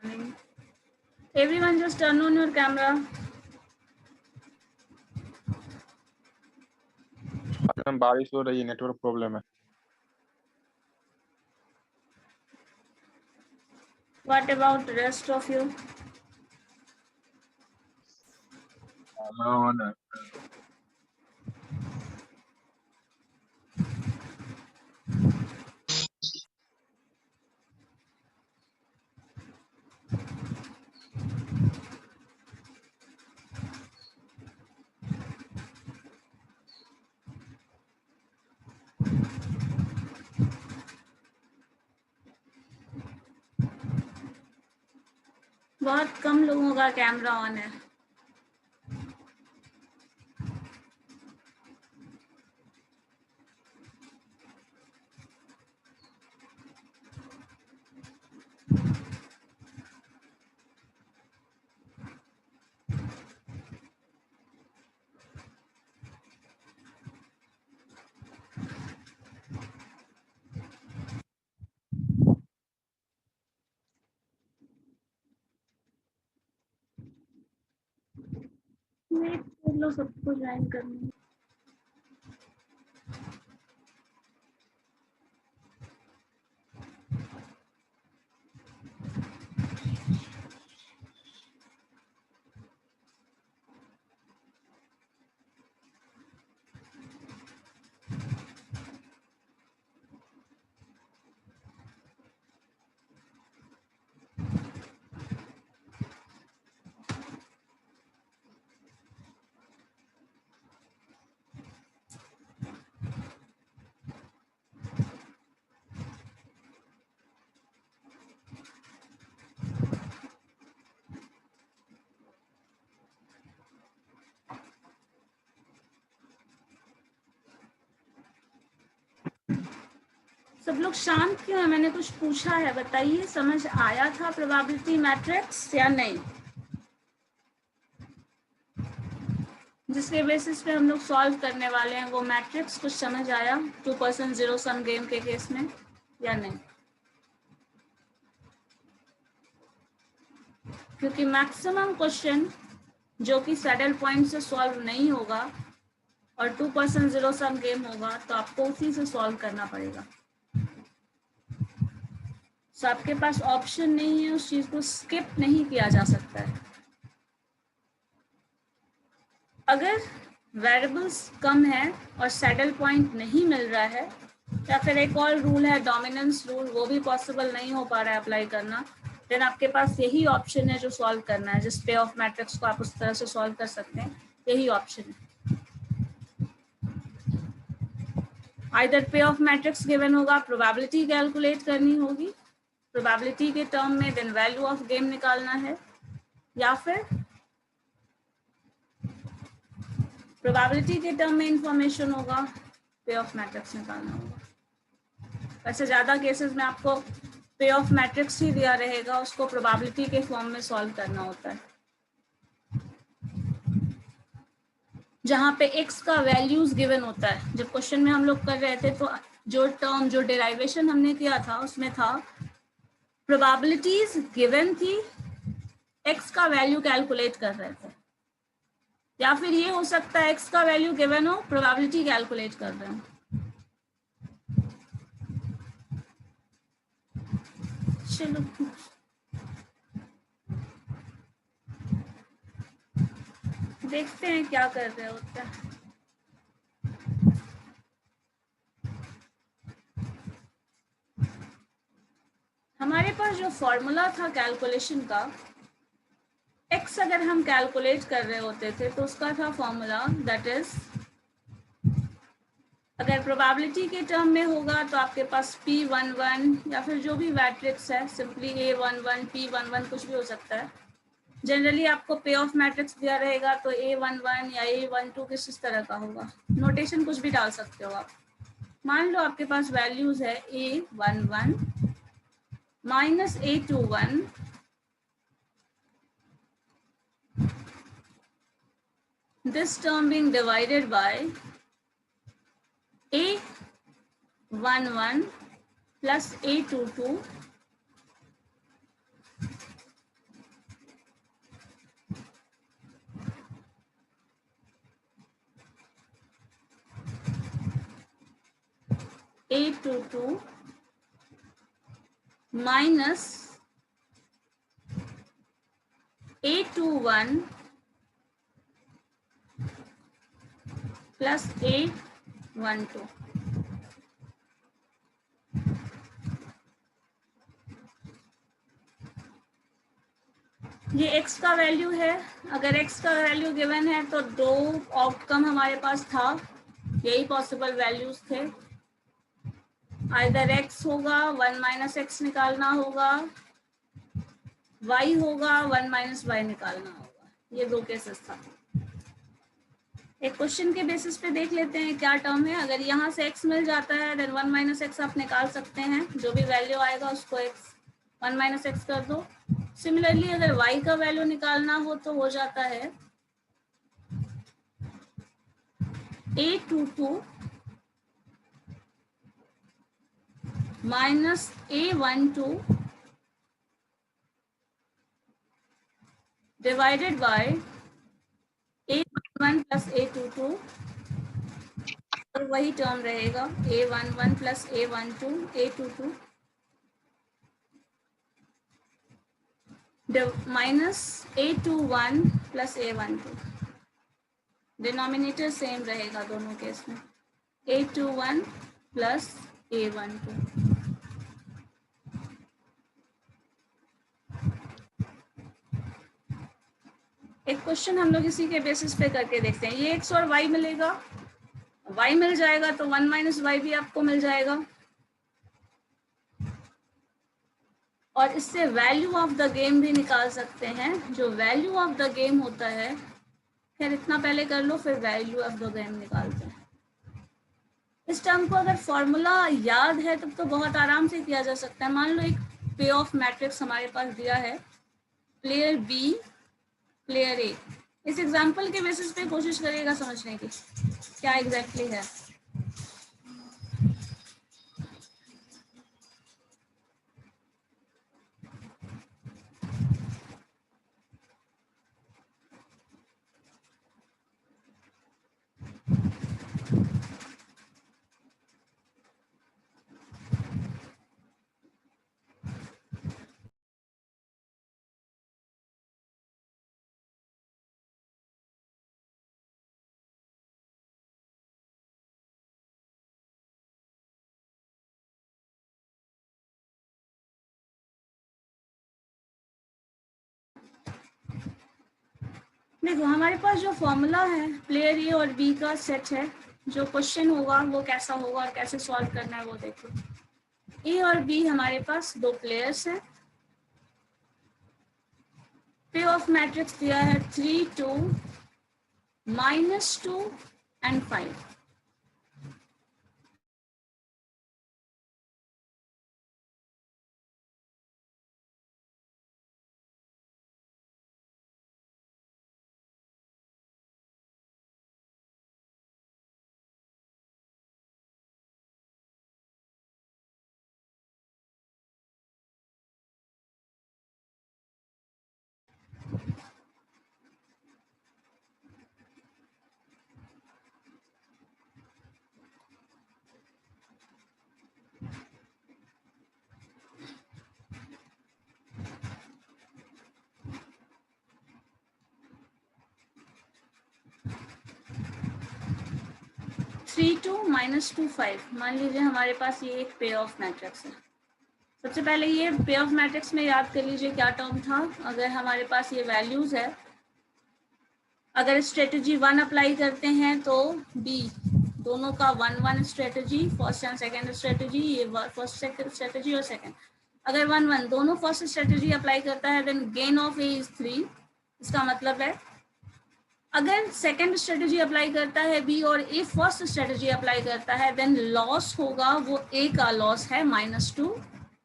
Morning. Everyone just turn on your camera. Ma'am बारिश हो रही है, नेटवर्क प्रॉब्लम है। What about the rest of you? बहुत कम लोगों का कैमरा ऑन है। वेट कर लो, सबको ज्वाइन करना। सब लोग शांत क्यों है? मैंने कुछ पूछा है, बताइए। समझ आया था प्रोबेबिलिटी मैट्रिक्स या नहीं? जिसके बेसिस पे हम लोग सॉल्व करने वाले हैं वो मैट्रिक्स कुछ समझ आया 2% जीरो सम गेम के केस में या नहीं? क्योंकि मैक्सिमम क्वेश्चन जो कि सैडल पॉइंट से सॉल्व नहीं होगा और 2% जीरो सम गेम होगा तो आपको उसी से सॉल्व करना पड़ेगा। तो आपके पास ऑप्शन नहीं है, उस चीज को स्किप नहीं किया जा सकता है। अगर वेरिएबल्स कम है और सैडल पॉइंट नहीं मिल रहा है या फिर एक और रूल है डोमिनेंस रूल, वो भी पॉसिबल नहीं हो पा रहा है अप्लाई करना, देन आपके पास यही ऑप्शन है जो सॉल्व करना है। जिस पे ऑफ मैट्रिक्स को आप उस तरह से सॉल्व कर सकते हैं, यही ऑप्शन है। आइदर पे ऑफ मैट्रिक्स गिवन होगा, प्रोबेबिलिटी कैलकुलेट करनी होगी प्रोबेबिलिटी के टर्म में, देन वैल्यू ऑफ गेम निकालना है, या फिर प्रोबेबिलिटी के टर्म में इंफॉर्मेशन होगा, पे ऑफ मैट्रिक्स निकालना होगा। वैसे ज़्यादा केसेस में आपको पे ऑफ मैट्रिक्स ही दिया रहेगा, उसको प्रोबेबिलिटी के फॉर्म में सॉल्व करना होता है, जहाँ पे x का वैल्यूज गिवन होता है। जब क्वेश्चन में हम लोग कर रहे थे तो जो टर्म, जो डेराइवेशन हमने किया था उसमें था प्रोबेबिलिटीज गिवन थी, x का वैल्यू कैलकुलेट कर रहे थे, या फिर ये हो सकता है x का वैल्यू गिवन हो, प्रोबेबिलिटी कैलकुलेट कर रहे हो। चलो देखते हैं क्या कर रहे होते हैं। हमारे पास जो फॉर्मूला था कैलकुलेशन का, x अगर हम कैलकुलेट कर रहे होते थे तो उसका था फॉर्मूला, दैट इज अगर प्रोबेबिलिटी के टर्म में होगा तो आपके पास P11 या फिर जो भी मैट्रिक्स है, सिंपली A11 P11 कुछ भी हो सकता है। जनरली आपको पे ऑफ मैट्रिक्स दिया रहेगा तो A11 या A12 किस इस तरह का होगा, नोटेशन कुछ भी डाल सकते हो आप। मान लो आपके पास वैल्यूज है A11 minus A21 this term being divided by A11 plus A22 A22 minus A21 plus A12। ये x का वैल्यू है। अगर x का वैल्यू गिवन है तो दो आउटकम हमारे पास था, यही पॉसिबल वैल्यूज थे। आइदर x होगा 1 माइनस एक्स निकालना होगा, y होगा 1 माइनस वाई निकालना होगा। ये दो केसेस था। एक क्वेश्चन के बेसिस पे देख लेते हैं क्या टर्म है। अगर यहाँ से x मिल जाता है देन 1 माइनस एक्स आप निकाल सकते हैं, जो भी वैल्यू आएगा उसको x 1 माइनस एक्स कर दो। सिमिलरली अगर y का वैल्यू निकालना हो तो हो जाता है A22 minus A12 divided by A11 plus A22, और वही टर्म रहेगा A11 plus A12 A22 minus A21 plus A12। Denominator same रहेगा दोनों केस में, A21 प्लस A12। एक क्वेश्चन हम लोग इसी के बेसिस पे करके देखते हैं। ये x और y मिलेगा, y मिल जाएगा तो 1 माइनस वाई भी आपको मिल जाएगा, और इससे वैल्यू ऑफ द गेम भी निकाल सकते हैं। जो वैल्यू ऑफ द गेम होता है, खैर इतना पहले कर लो फिर वैल्यू ऑफ द गेम निकालते हैं। इस टर्म को अगर फॉर्मूला याद है तब तो बहुत आराम से किया जा सकता है। मान लो एक पे ऑफ मैट्रिक्स हमारे पास दिया है, प्लेयर बी प्लेयर ए। इस एग्जाम्पल के बेसिस पे कोशिश करिएगा समझने की क्या एग्जैक्टली है। देखो हमारे पास जो फॉर्मूला है प्लेयर ए और बी का सेट है। जो क्वेश्चन होगा वो कैसा होगा और कैसे सॉल्व करना है वो देखो। ए और बी हमारे पास दो प्लेयर्स हैं। पे ऑफ मैट्रिक्स दिया है 3 2 -2 एंड 5। Three to -2 5। मान लीजिए हमारे पास ये एक पे ऑफ मैट्रिक्स है। सबसे पहले ये पे ऑफ मैट्रिक्स में याद कर लीजिए क्या टर्म था। अगर हमारे पास ये वैल्यूज है, अगर स्ट्रेटजी 1 अप्लाई करते हैं तो बी दोनों का 1 1 strategy, first and second strategy, ये फर्स्ट सेकंड स्ट्रेटजी और सेकंड। अगर 1 1 दोनों फर्स्ट स्ट्रेटजी अप्लाई करता है then gain of A is 3। इसका मतलब है अगर सेकंड स्ट्रेटजी अप्लाई करता है बी और ए फर्स्ट स्ट्रेटजी अप्लाई करता है देन लॉस होगा वो ए का लॉस है -2।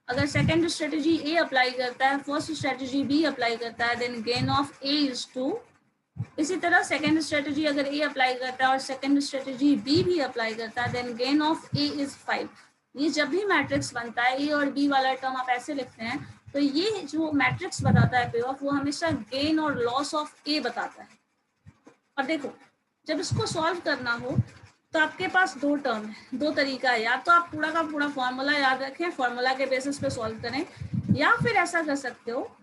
अगर सेकंड स्ट्रेटजी ए अप्लाई करता है, फर्स्ट स्ट्रेटजी बी अप्लाई करता है then gain of A is 2। इसी तरह सेकंड स्ट्रेटजी अगर ए अप्लाई करता है और सेकंड स्ट्रेटजी बी भी अप्लाई करता है then gain of A is 5। ये जब भी मैट्रिक्स बनता है, ए और बी वाला टर्म आप ऐसे लिखते हैं, तो ये जो मैट्रिक्स बताता है पे ऑफ, वो हमेशा गेन और लॉस ऑफ ए बताता है। और देखो जब इसको सॉल्व करना हो तो आपके पास दो टर्म है, दो तरीका है, या तो आप पूरा का पूरा फॉर्मूला याद रखें, फॉर्मूला के बेसिस पे सॉल्व करें, या फिर ऐसा कर सकते हो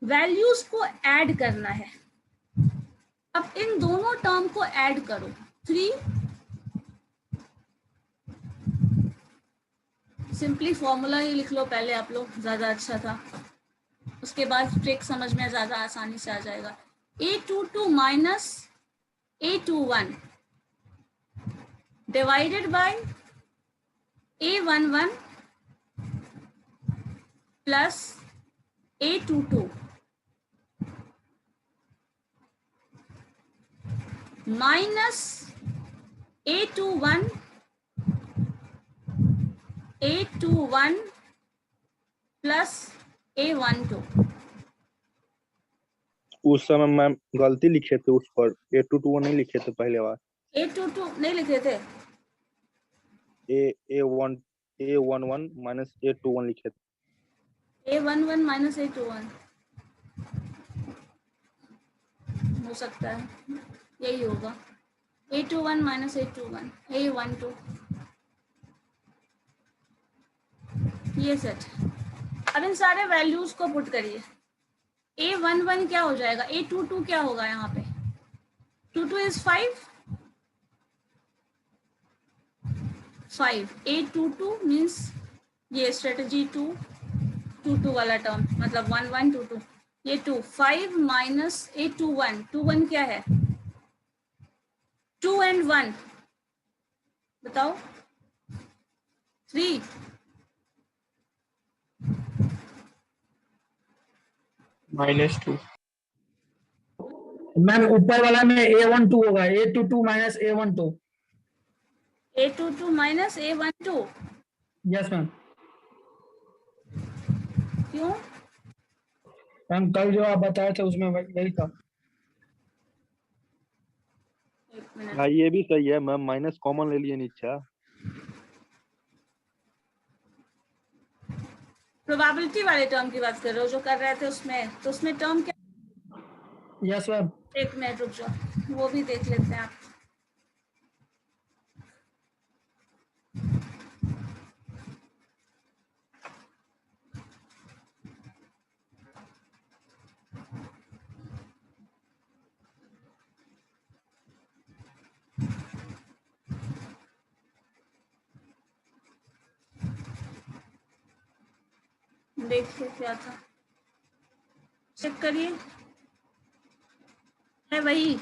वैल्यूज को ऐड करना है। अब इन दोनों टर्म को ऐड करो, 3, सिंपली फॉर्मूला ही लिख लो पहले आप लोग, ज्यादा अच्छा था, उसके बाद ट्रिक समझ में ज्यादा आसानी से आ जाएगा। A22 minus A21 divided by A11 plus A22 minus A21 plus A12। उस समय मैम गलती लिखे थे उस पर, A22 नहीं लिखे थे पहले बार। A22 नहीं लिखे थे, A11 माइनस A21 लिखे थे। A11 माइनस A21 हो सकता है, यही होगा, A21 माइनस A21, A12, ये सेट। अब इन सारे वैल्यूज को पुट करिए, A11 क्या हो जाएगा, A22 क्या होगा यहाँ पे, 22 इज 5, A22 मीन्स ये स्ट्रेटजी 2 वाला टर्म, मतलब 1 1 2 2, ये 2, 5 माइनस A21, 21 क्या है, 2 and 1 बताओ, 3, -2। मैम ऊपर वाला में A12 होगा, A22 minus A12। A22 minus A12, yes ma'am. क्यों? मैम कल जो आप बताए थे उसमें वही था। एक मिनट, हाँ ये भी सही है मैम, माइनस कॉमन ले लिए नीचे। प्रोबेबिलिटी वाले टर्म की बात कर रहे हो जो कर रहे थे उसमें, तो उसमें टर्म क्या, यस मैम। एक मिनट रुक जाओ, वो भी देख लेते हैं आप। देखिए क्या था, चेक करिए, है वही,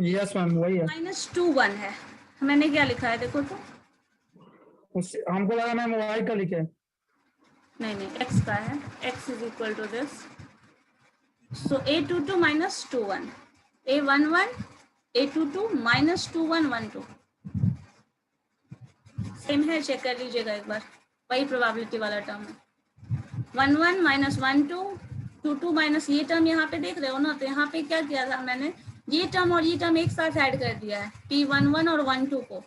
यस मैम वही है। -21 है, मैंने क्या लिखा है देखो तो, हमको लगा मैम y का लिखे। नहीं नहीं x का है, x is equal to this, so A22 minus 21, A11 A22 minus 21 12, same है, चेक कर लीजिएगा एक बार, वही प्रोबेबिलिटी वाला टर्म है, 11 माइनस 12 22 माइनस ये टर्म यहाँ पे देख रहे हो ना, तो यहाँ पे क्या किया था मैंने, ये टर्म और ये टर्म एक साथ ऐड कर दिया है, P11 और 12 को,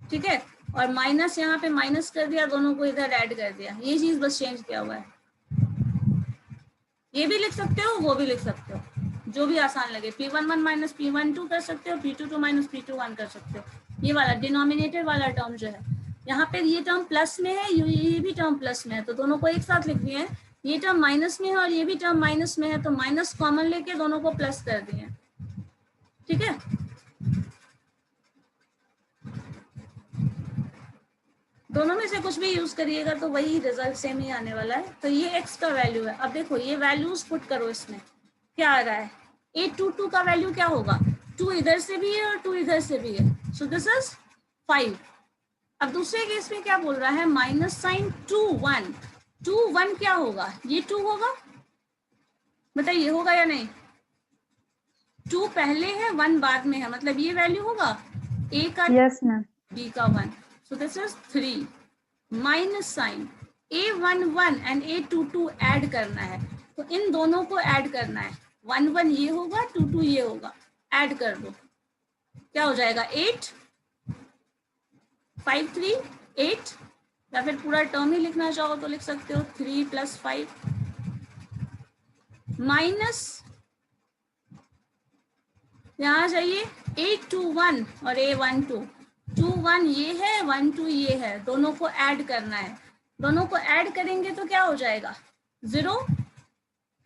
ठीक है, और माइनस यहाँ पे माइनस कर दिया, दोनों को इधर ऐड कर दिया, ये चीज बस चेंज किया हुआ है। ये भी लिख सकते हो, वो भी लिख सकते हो, जो भी आसान लगे, P11 माइनस P12 कर सकते हो, P22 माइनस P21 कर सकते हो। ये वाला डिनोमिनेटर वाला टर्म जो है, यहाँ पे ये टर्म प्लस में है, ये भी टर्म प्लस में है, तो दोनों को एक साथ लिख दिए, ये टर्म माइनस में है और ये भी टर्म माइनस में है, तो माइनस कॉमन लेके दोनों को प्लस कर दिए, ठीक है। दोनों में से कुछ भी यूज करिएगा तो वही रिजल्ट सेम ही आने वाला है। तो ये x का वैल्यू है। अब देखो ये वैल्यूज पुट करो, इसमें क्या आ रहा है, A22 का वैल्यू क्या होगा, 2 इधर से भी है और 2 इधर से भी है, सो दिस इज 5। अब दूसरे केस में क्या बोल रहा है, माइनस साइन 2 1, 2 1 क्या होगा, ये 2 होगा, बताइए होगा या नहीं, 2 पहले है 1 बाद में है, मतलब ये वैल्यू होगा a का, यस मैम, b का 1, so this is 3 minus sign A11 and A22 add करना है, तो इन दोनों को ऐड करना है, 1 1 ये होगा, 2 2 ये होगा, ऐड कर दो, क्या हो जाएगा 8 5 3 8, या फिर पूरा टर्म ही लिखना चाहो तो लिख सकते हो 3 + 5 माइनस यहाँ जाइए A21 और A12, 21 ये है 12 ये है, दोनों को ऐड करना है। दोनों को ऐड करेंगे तो क्या हो जाएगा 0,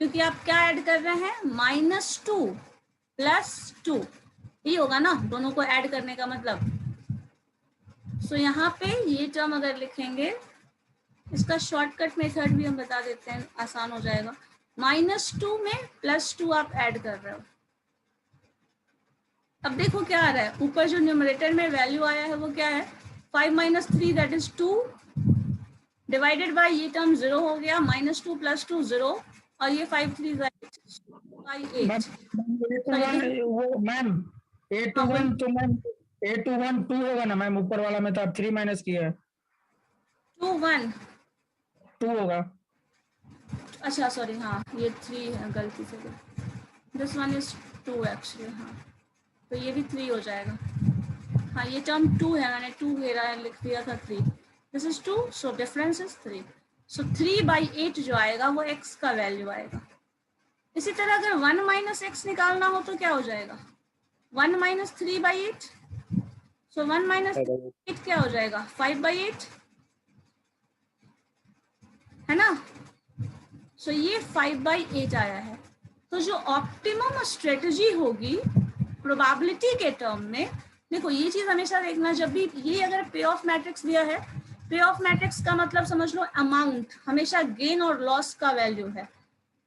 क्योंकि आप क्या ऐड कर रहे हैं -2 + 2, ये होगा ना दोनों को ऐड करने का मतलब। सो यहाँ पे ये टर्म अगर लिखेंगे, इसका शॉर्टकट मेथड भी हम बता देते हैं, आसान हो जाएगा। -2 में +2 आप ऐड कर रहे हो। अब देखो क्या आ रहा है, ऊपर जो न्यूमरेटर में वैल्यू आया है वो क्या है 5 - 3 दैट इज 2 डिवाइडेड बाय ये टर्म 0 हो गया, -2 + 2 0, और ये 5 3 8 वो मैम A21 तो मैम A21 2 होगा ना मैम, ऊपर वाला में तो आप 3 माइनस किया है, 2 1 2 होगा। अच्छा सॉरी, हाँ ये 3 है, गलती से दिस वन इज 2 एक्चुअली, हाँ तो ये भी 3 हो जाएगा। हाँ ये टर्म 2 है, मैंने 2 घेरा है, लिख दिया था 3, this is 2, so difference is 3। सो 3/8 जो आएगा वो x का वैल्यू आएगा। इसी तरह अगर 1 - x निकालना हो तो क्या हो जाएगा 1 - 3/8, सो 1 - 8 क्या हो जाएगा 5/8, है ना। सो ये 5/8 आया है। तो जो ऑप्टिमम स्ट्रेटजी होगी प्रोबेबिलिटी के टर्म में, देखो ये चीज हमेशा देखना, जब भी ये अगर पे ऑफ मैट्रिक्स दिया है, पे ऑफ मैट्रिक्स का मतलब समझ लो अमाउंट, हमेशा गेन और लॉस का वैल्यू है,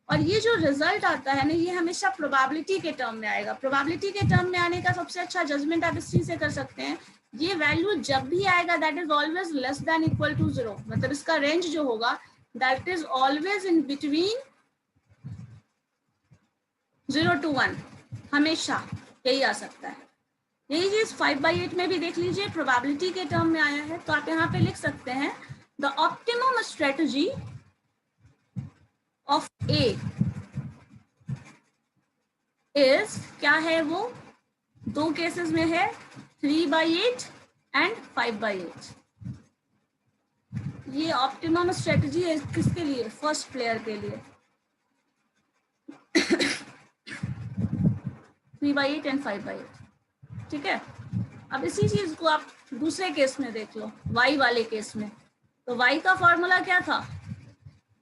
और ये जो रिजल्ट आता है ना ये हमेशा प्रोबेबिलिटी के टर्म में आएगा। प्रोबेबिलिटी के टर्म में आने का सबसे अच्छा जजमेंट आप इस चीज से कर सकते हैं, ये वैल्यू जब भी आएगा that is always less than equal to 0, मतलब इसका रेंज जो होगा that is always in between 0 to 1, हमेशा यही आ सकता है। यही चीज 5/8 में भी देख लीजिए, प्रोबेबिलिटी के टर्म में आया है, तो आप यहाँ पे लिख सकते हैं the optimum strategy of A is, क्या है वो, दो केसेस में है 3/8 एंड 5/8। ये ऑप्टिमम स्ट्रेटजी है किसके लिए, फर्स्ट प्लेयर के लिए 3/8 एंड 5/8, ठीक है। अब इसी चीज को आप दूसरे केस में देख लो, y वाले केस में, तो y का फॉर्मूला क्या था,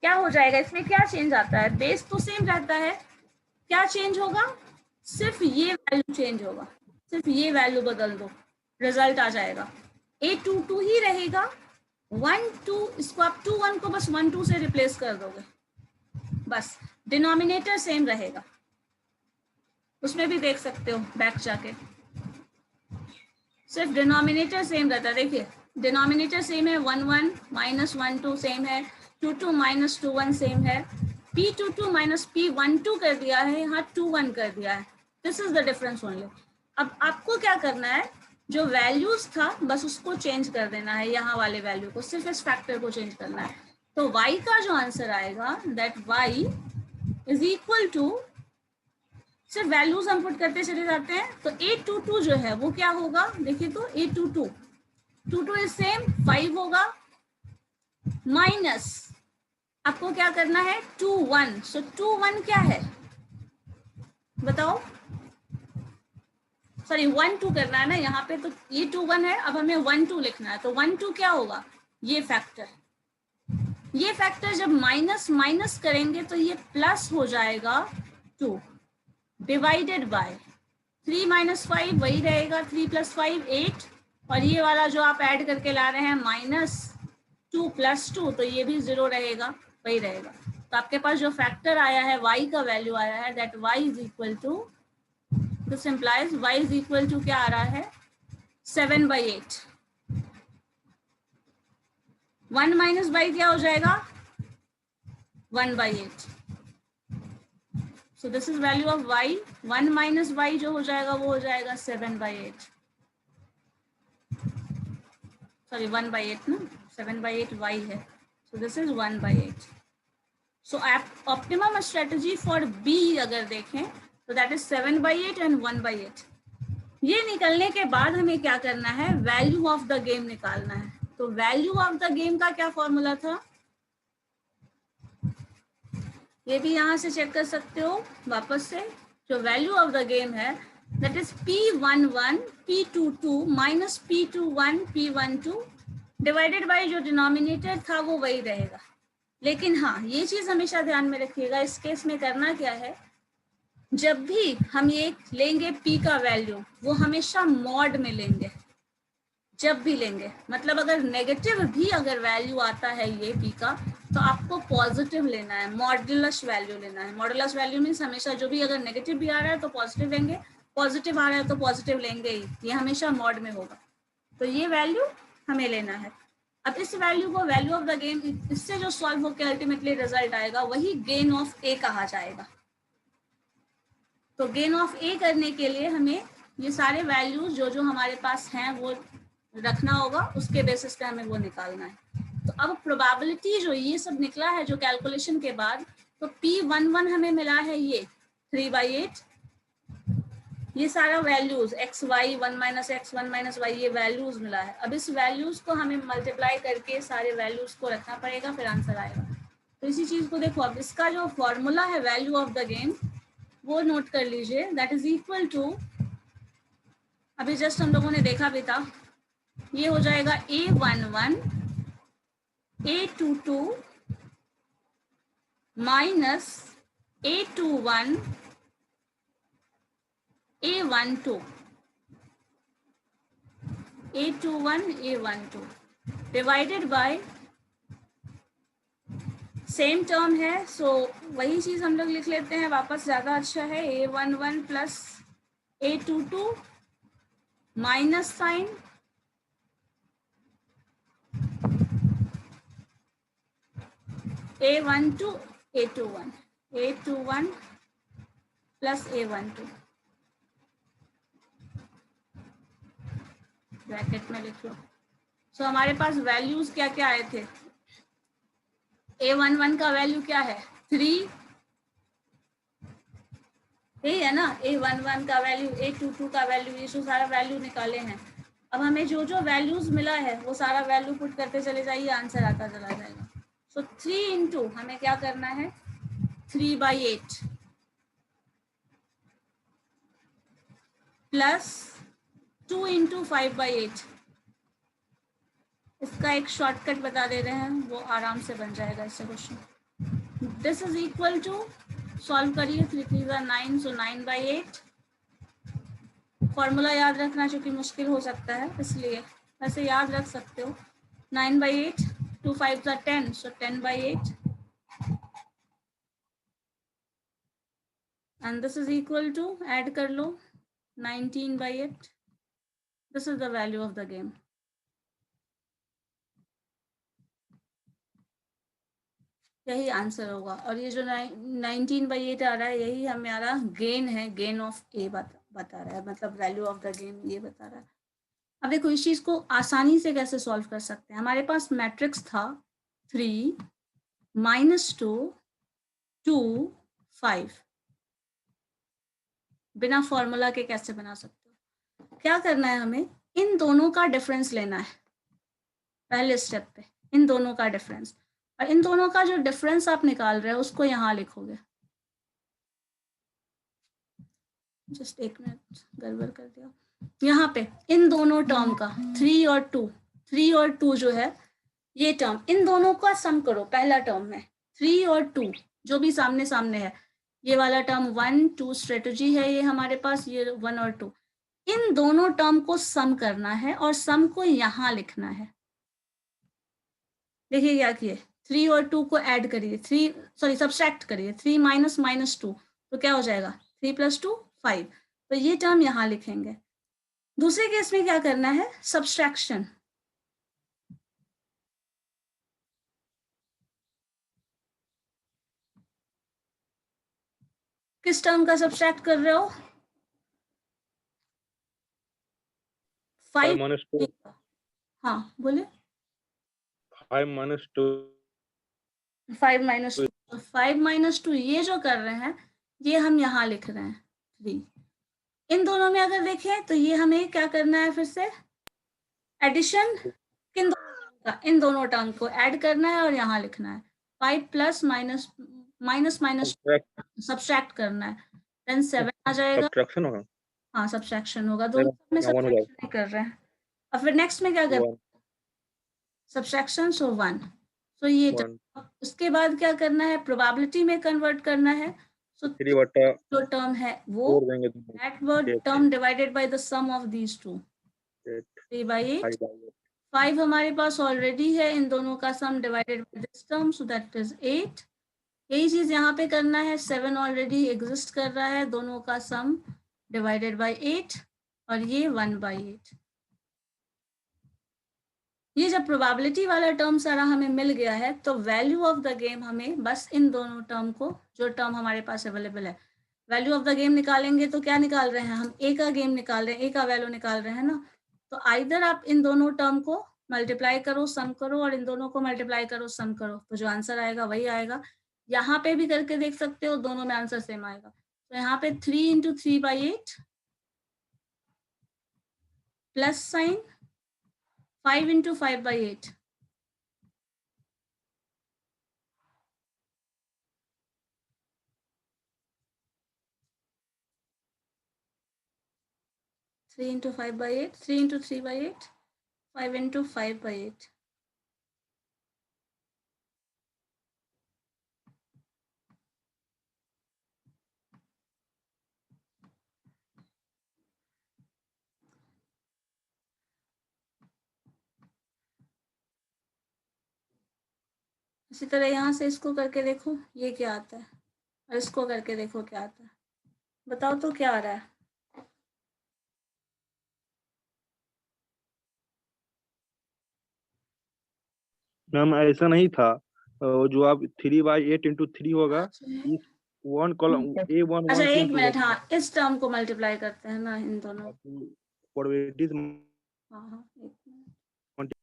क्या हो जाएगा, इसमें क्या चेंज आता है, बेस तो सेम रहता है, क्या चेंज होगा, सिर्फ ये वैल्यू चेंज होगा, सिर्फ ये वैल्यू बदल दो, रिजल्ट आ जाएगा। A22 ही रहेगा, 1 2 इसको आप 2 1 को बस 1 2 से रिप्लेस कर दोगे, बस डिनोमिनेटर सेम रहेगा। उसमें भी देख सकते हो बैक जाके, सिर्फ डिनोमिनेटर सेम रहता है। देखिए डिनोमिनेटर सेम है, 1 1 -1 2 सेम है, 2 2 -2 1 सेम है, P22 - P12 कर दिया है, यहाँ 2 1 कर दिया है, this is the difference only. अब आपको क्या करना है, जो वैल्यूज था बस उसको चेंज कर देना है, यहाँ वाले वैल्यू को, सिर्फ इस फैक्टर को चेंज करना है। तो y का जो आंसर आएगा that y is equal to, सिर्फ वैल्यूज हम पुट करते चले जाते हैं, तो A22 जो है वो क्या होगा, देखिए तो A22 इज सेम 5 होगा, माइनस आपको क्या करना है 2 1, सो 2 1 क्या है बताओ, सॉरी 1 2 करना है ना यहाँ पे, तो ये 2 1 है, अब हमें 1 2 लिखना है, तो 1 2 क्या होगा, ये फैक्टर जब माइनस माइनस करेंगे तो ये प्लस हो जाएगा 2 डिवाइडेड बाय 3 - 5 वही रहेगा, 3 + 5 8, और ये वाला जो आप ऐड करके ला रहे हैं -2 + 2, तो ये भी 0 रहेगा, वही रहेगा। तो आपके पास जो फैक्टर आया है, y का वैल्यू आया है, that y is equal to, this implies y is equal to क्या आ रहा है 7/8। 1 - y क्या हो जाएगा 1/8, so this is value of y, 1 - y जो हो जाएगा वो हो जाएगा 7/8, सॉरी 1/8 ना, 7/8 y है, so this is 1/8। So optimum strategy for B अगर देखें तो दैट इज 7/8 एंड 1/8। ये निकलने के बाद हमें क्या करना है, वैल्यू ऑफ द गेम निकालना है। तो वैल्यू ऑफ द गेम का क्या फॉर्मूला था, ये भी यहाँ से चेक कर सकते हो वापस से। जो वैल्यू ऑफ द गेम है that is P11 P22 minus P21 P12 divided by जो डिनोमिनेटर था वो वही रहेगा। लेकिन हाँ, ये चीज हमेशा ध्यान में रखिएगा, इस केस में करना क्या है, जब भी हम ये लेंगे P का वैल्यू वो हमेशा मॉड में लेंगे, जब भी लेंगे। मतलब अगर नेगेटिव भी अगर वैल्यू आता है ये P का, तो आपको पॉजिटिव लेना है, मॉड्यूलस वैल्यू लेना है। मॉड्यूलस वैल्यू मीन्स हमेशा जो भी अगर नेगेटिव भी आ रहा है तो पॉजिटिव लेंगे, पॉजिटिव आ रहा है तो पॉजिटिव लेंगे ही, ये हमेशा मॉड में होगा। तो ये वैल्यू हमें लेना है। अब इस वैल्यू को वैल्यू ऑफ द गेम, इससे जो सॉल्व होकर अल्टीमेटली रिजल्ट आएगा वही गेन ऑफ ए कहा जाएगा। तो गेन ऑफ ए करने के लिए हमें ये सारे वैल्यूज जो जो हमारे पास हैं वो रखना होगा, उसके बेसिस पे हमें वो निकालना है। तो अब प्रोबेबिलिटी जो ये सब निकला है जो कैलकुलेशन के बाद, तो P11 हमें मिला है ये 3/8, ये सारा values x y 1 minus x 1 minus y ये वैल्यूज मिला है। अब इस वैल्यूज को हमें मल्टीप्लाई करके सारे वैल्यूज को रखना पड़ेगा, फिर आंसर आएगा। तो इसी चीज को देखो, अब इसका जो फॉर्मूला है वैल्यू ऑफ द गेम वो नोट कर लीजिए, दैट इज इक्वल टू, अभी जस्ट हम लोगों ने देखा भी था, ये हो जाएगा A11 A22 minus A21 A12 A21 A12 divided by same term है, सो वही चीज हम लोग लिख लेते हैं वापस, ज्यादा अच्छा है। A11 plus A22 minus sign A12 A21 A21 plus A12 bracket में लिख लो। सो हमारे पास वैल्यूज क्या क्या आए थे, A11 का वैल्यू क्या है 3, यही है ना, A11 का वैल्यू, A22 का वैल्यू, ये जो सारा वैल्यू निकाले हैं। अब हमें जो जो वैल्यूज मिला है वो सारा वैल्यू पुट करते चले जाइए, आंसर आता चला जाएगा। सो 3 इंटू हमें क्या करना है 3/8 प्लस 2 इंटू 5/8। इसका एक शॉर्टकट बता दे रहे हैं, वो आराम से बन जाएगा इससे question. This is equal to, solve करिए, 3 3 9, सो 9/8। फॉर्मूला याद रखना चूंकि मुश्किल हो सकता है इसलिए, वैसे याद रख सकते हो। 9/8, 2 5 10, so 10/8 and this is equal to, add कर लो 19/8। This is the value of the game. यही आंसर होगा। और ये जो 19/8 आ रहा है यही हमारा गेन है, गेन ऑफ ए बता रहा है, मतलब वैल्यू ऑफ द गेम ये बता रहा है। अब देखो इस चीज को आसानी से कैसे सॉल्व कर सकते हैं। हमारे पास मैट्रिक्स था 3 -2 2 5, बिना फॉर्मूला के कैसे बना सकते हो। क्या करना है, हमें इन दोनों का डिफरेंस लेना है पहले स्टेप पे, इन दोनों का डिफरेंस। और इन दोनों का जो डिफरेंस आप निकाल रहे हो उसको यहाँ लिखोगे। जस्ट एक मिनट, गड़बड़ कर दिया। यहाँ पे इन दोनों टर्म का 3 और 2 जो है ये टर्म, इन दोनों का सम करो। पहला टर्म में 3 और 2 जो भी सामने सामने है, ये वाला टर्म 1 2 स्ट्रेटजी है ये हमारे पास, ये 1 और 2, इन दोनों टर्म को सम करना है और सम को यहाँ लिखना है। देखिए क्या किए, 3 और 2 को ऐड करिए, सब्सट्रैक्ट करिए, 3 माइनस -2 तो क्या हो जाएगा 3 + 2 5, तो ये टर्म यहाँ लिखेंगे। दूसरे केस में क्या करना है, सब्सट्रैक्शन। किस टर्म का सब्सट्रैक्ट कर रहे हो, 5 -2, हाँ बोले 5 -2 5 -2 ये जो कर रहे हैं ये हम यहाँ लिख रहे हैं 3। इन दोनों में अगर देखें तो ये हमें क्या करना है, फिर से एडिशन किन दोनों का, इन दोनों टर्म को ऐड करना है और यहाँ लिखना है 5 plus minus minus minus subtract करना है, देन 7 आ जाएगा। सब्ट्रैक्शन होगा, हाँ सब्सट्रैक्शन होगा, दोनों में यहाँ 1 हो जाएगा, सब्सट्रैक्शन नहीं कर रहे हैं। और फिर नेक्स्ट में क्या कर 1 सब्सट्रैक्शन, सो 1। सो ये 1 उसके बाद क्या करना है, प्रोबेबिलिटी में कन्वर्ट करना है। सो 3 बटा जो टर्म है वो 4 देंगे दोनों, that word term divided by the sum of these two, 3 by 8। 5 हमारे पास ऑलरेडी है, इन दोनों का सम divided by this term, so that is 8। यही चीज यहाँ पे करना है, 7 ऑलरेडी एग्जिस्ट कर रहा है, दोनों का सम डिवाइडेड बाय 8 और ये 1 by 8। ये जब प्रोबेबिलिटी वाला टर्म सारा हमें मिल गया है तो वैल्यू ऑफ द गेम हमें बस इन दोनों टर्म को, जो टर्म हमारे पास अवेलेबल है, वैल्यू ऑफ द गेम निकालेंगे। तो क्या निकाल रहे हैं हम, ए का गेम निकाल रहे हैं, ए का वैल्यू निकाल रहे हैं ना। तो आइदर आप इन दोनों टर्म को मल्टीप्लाई करो, सम करो, और इन दोनों को मल्टीप्लाई करो, सम करो, तो जो आंसर आएगा वही आएगा। यहाँ पे भी करके देख सकते हो, दोनों में आंसर सेम आएगा। तो यहाँ पे 3 × 3 by 8 plus sign 5 × 5 by 8, three into 5 by 8, 3 × 3 by 8, 5 × 5 by 8। इसी तरह यहाँ से इसको करके देखो ये क्या आता है, और इसको करके देखो क्या आता है। बताओ तो क्या आ रहा है। मैम ऐसा नहीं था, जो आप 3/8 × 3 होगा, इस 1 कॉलम A1 अच्छा 1 एक मिनट, हाँ इस टर्म को मल्टीप्लाई करते हैं ना, इन दोनों। प्रोबेबिलिटीज हाँ हाँ एक मिनट,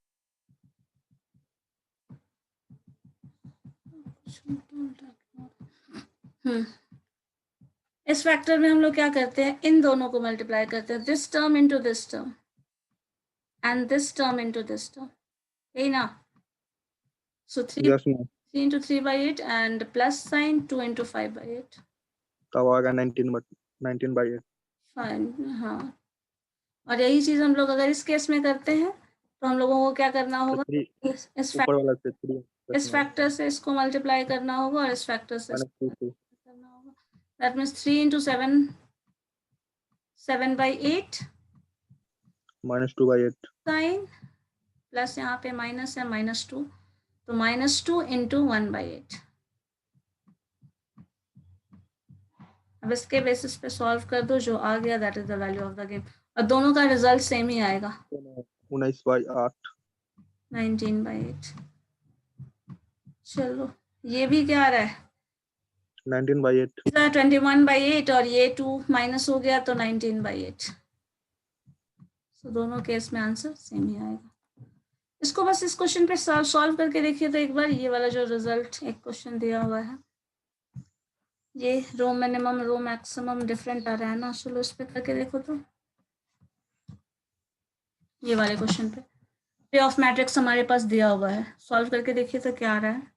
इस फैक्टर में हम लोग क्या करते हैं, इन दोनों को मल्टीप्लाई करते हैं, this term into this term and this term into this term, यही ना। सो 3 × 3 by 8 and plus sign 2 × 5 by 8, तब आएगा 19/8। फाइन। हाँ, और यही चीज हम लोग अगर इस केस में करते हैं तो हम लोगों को क्या करना होगा, ऊपर वाला से 3 इस फैक्टर से इसको मल्टीप्लाई करना होगा और इस फैक्टर से इसको करना होगा। That means 3 × 7, 7 by 8 -2/8 sign, plus यहाँ पे माइनस है -2, तो -2 × 1 by 8। अब इसके बेसिस पे सॉल्व कर दो, जो आ गया that is the value of the game, और दोनों का रिजल्ट सेम ही आएगा, 19/8। 19 by 8। चलो ये भी क्या आ रहा है, 19/8। 21 by 8 और ये 2 माइनस हो गया तो 19 by 8। तो दोनों केस में आंसर सेम ही आएगा। इसको बस इस क्वेश्चन पे सॉल्व करके देखिए तो एक बार, ये वाला जो रिजल्ट एक क्वेश्चन दिया हुआ है, ये रो मिनिमम रो मैक्सिमम डिफरेंट आ रहा है ना, चलो इस पे करके देखो तो, ये वाले क्वेश्चन पे ऑफ मैट्रिक्स हमारे पास दिया हुआ है, सॉल्व करके देखिए तो क्या आ रहा है।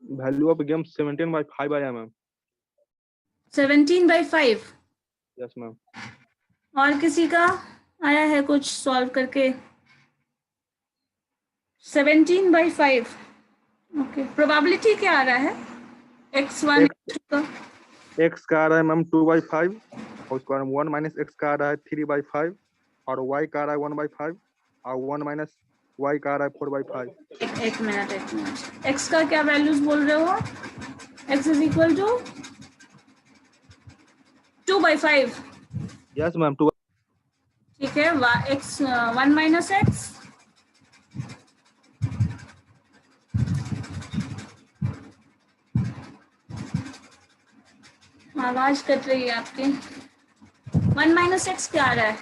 वैल्यू ऑफ गेम 17/5 आया मैम। 17/5। Yes ma'am. और किसी का आया है कुछ सॉल्व करके? 17/5। ओके, प्रोबेबिलिटी क्या आ रहा है, x1 का x का आ रहा है मैम 2/5 और उसके बाद 1 माइनस x का आ रहा है 3/5 और y का आ रहा है 1/5 और 1 माइनस y का आ रहा है 4/5। एक मिनट x का क्या वैल्यूज बोल रहे हो? x is equal to 2/5। Yes ma'am 2। ठीक है, x 1 माइनस x आवाज कट रही है आपकी। 1 माइनस x क्या आ रहा है?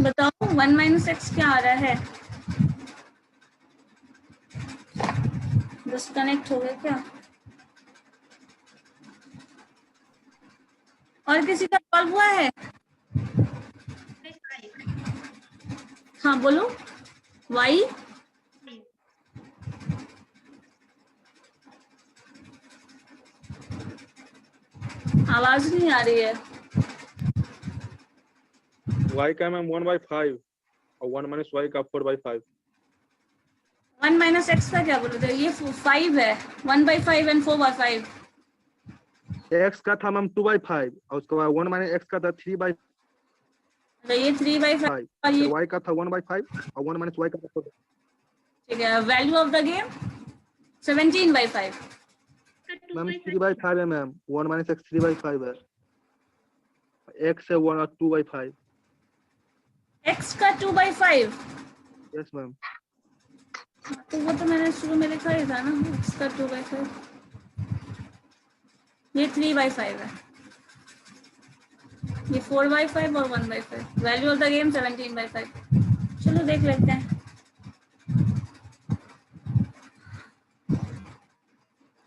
बताओ 1 माइनस x क्या आ रहा है? डिस्कनेक्ट हो गया क्या? और किसी का सॉल्व हुआ है? हाँ बोलो। y आवाज नहीं आ रही है। y का मैम 1/5 और 1 माइनस y का 4/5। 1 माइनस x का क्या बोल रहे थे? ये 5 है। 1/5 एंड 4/5। x का था मैम 2/5 और उसके बाद 1 माइनस x का था 3/5 तो ये 3/5 और ये y का था 1/5 और 1 माइनस y का था 4/5। ठीक है। Value of the game 17/5। Ma'am 3/5 है मैम। 1 माइनस x 3/5 है। x है 1 और 2/5। x का 2/5। Yes ma'am. तो वो तो मैंने शुरू में लिखा ही था ना, x का 2/5। ये 3/5 है। ये 4/5 और 1/5। Value of the game 17/5। चलो देख लेते हैं।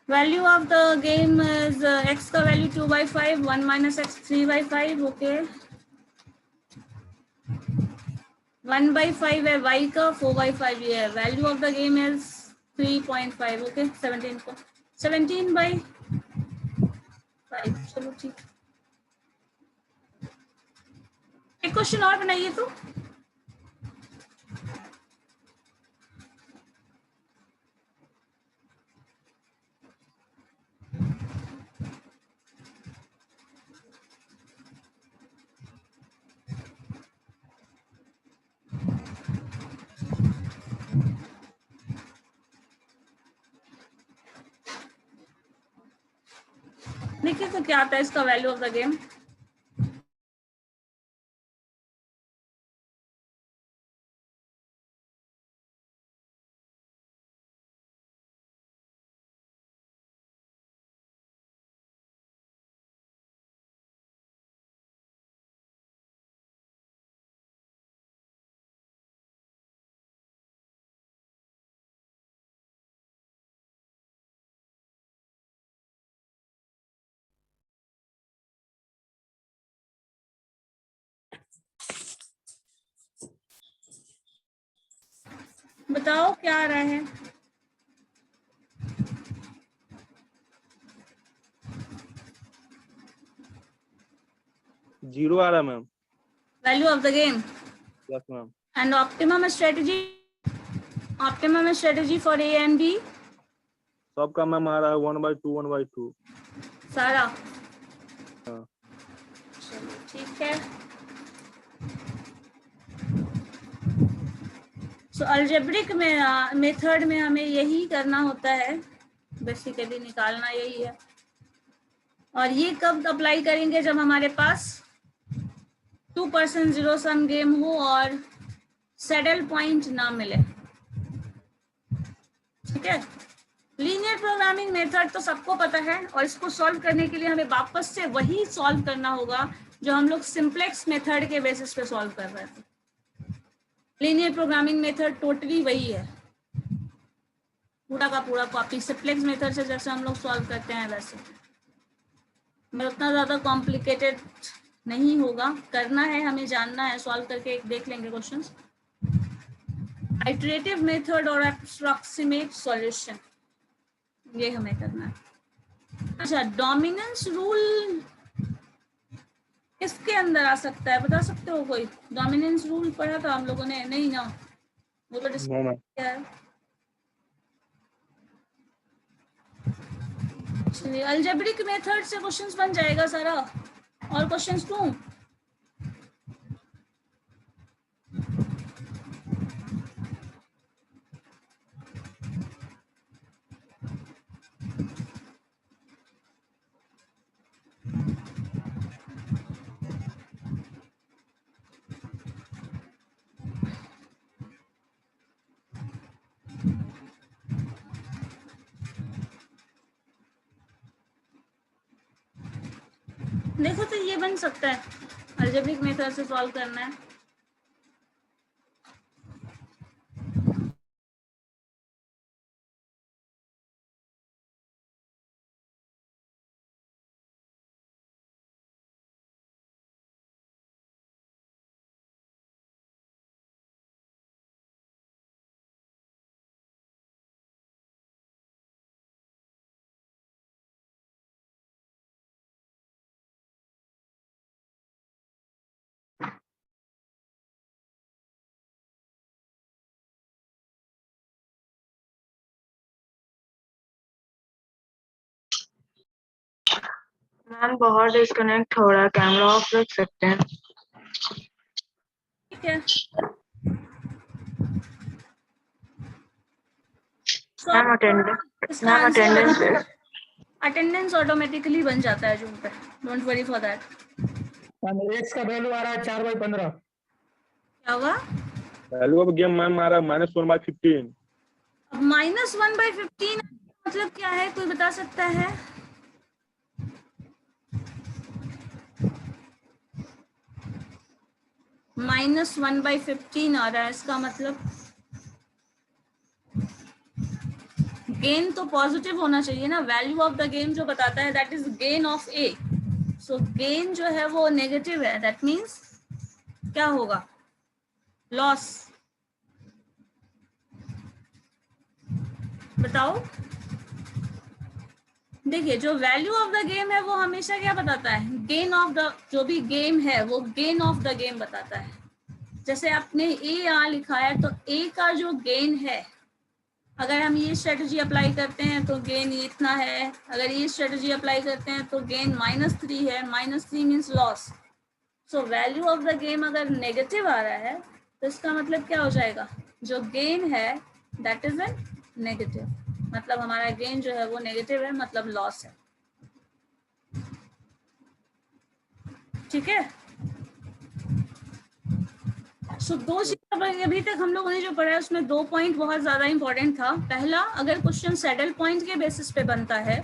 Value of the game is x का वैल्यू 2/5, 1 माइनस x 3/5। ओके 1/5 है y का, 4/5 ये है। Value of the game is 3.5। Okay 17/5। चलो ठीक। एक क्वेश्चन और बनाइए तो। देखिए तो क्या आता है इसका वैल्यू ऑफ द गेम। बताओ क्या आ रहा है? जीरो आ रहा है ma'am. Value of the game yes ma'am. And optimum strategy for A and B. सबका मैम आ रहा है 1/2 1/2। सारा हाँ। चलो ठीक है। सो अलजेब्रिक में मेथड में हमें यही करना होता है, बेसिकली निकालना यही है। और ये कब अप्लाई करेंगे? जब हमारे पास 2% जीरो सम गेम हो और सैडल पॉइंट ना मिले। ठीक है। लीनियर प्रोग्रामिंग मेथड तो सबको पता है और इसको सॉल्व करने के लिए हमें वापस से वही सॉल्व करना होगा जो हम लोग सिंप्लेक्स मेथड के बेसिस पे सॉल्व कर रहे थे। लीनियर प्रोग्रामिंग मेथड टोटली वही है। पूरा का पूरा कॉपी सिप्लेक्स मेथड से जैसे हम लोग सॉल्व करते हैं वैसे। मैं उतना ज़्यादा कॉम्प्लिकेटेड नहीं होगा, करना है हमें, जानना है, सॉल्व करके एक देख लेंगे क्वेश्चंस। आइटरेटिव मेथड और अप्रॉक्सीमेट सॉल्यूशन, ये हमें करना है। अच्छा, डोमिनेंस रूल किसके अंदर आ सकता है, बता सकते हो कोई? डोमिनेंस रूल पढ़ा था हम लोगों ने, नहीं ना? वो तो डिस्कस किया है। चलिए, अलजेब्रिक मेथड से क्वेश्चंस बन जाएगा सारा। और क्वेश्चंस दूं? देखो तो ये बन सकता है, अलजेब्रिक मेथड से सॉल्व करना है। मैम बहुत डिस्कनेक्ट हो रहा है, कैमरा ऑफ रख सकते हैं? ठीक है, मैम अटेंडेंस अटेंडेंस ऑटोमेटिकली बन जाता है जूम पे, don't worry for that. X का वैल्यू आ रहा है 4/15। क्या हुआ? वैल्यू ऑफ गेम मैम आ रहा है -1/15। अब -1/15 मतलब क्या है, कोई बता सकता है? -1/15 आ रहा है, इसका मतलब गेन तो पॉजिटिव होना चाहिए ना। वैल्यू ऑफ द गेम जो बताता है that is gain of A, so gain जो है वो नेगेटिव है, दैट मीन्स क्या होगा? लॉस। बताओ। देखिए, जो वैल्यू ऑफ द गेम है वो हमेशा क्या बताता है? गेन ऑफ द, जो भी गेम है वो गेन ऑफ द गेम बताता है। जैसे आपने ए यहाँ लिखा है, तो ए का जो गेन है, अगर हम ये स्ट्रेटजी अप्लाई करते हैं तो गेन इतना है, अगर ये स्ट्रेटजी अप्लाई करते हैं तो गेन -3 है, -3 means loss. So value of the game अगर नेगेटिव आ रहा है तो इसका मतलब क्या हो जाएगा? जो गेन है दैट इज एन नेगेटिव, मतलब हमारा गेन जो है वो नेगेटिव है, मतलब लॉस है। ठीक है, सो दो चीज अभी तक हम लोगों ने जो पढ़ा है उसमें 2 पॉइंट बहुत ज्यादा इंपॉर्टेंट था। पहला, अगर क्वेश्चन सैडल पॉइंट के बेसिस पे बनता है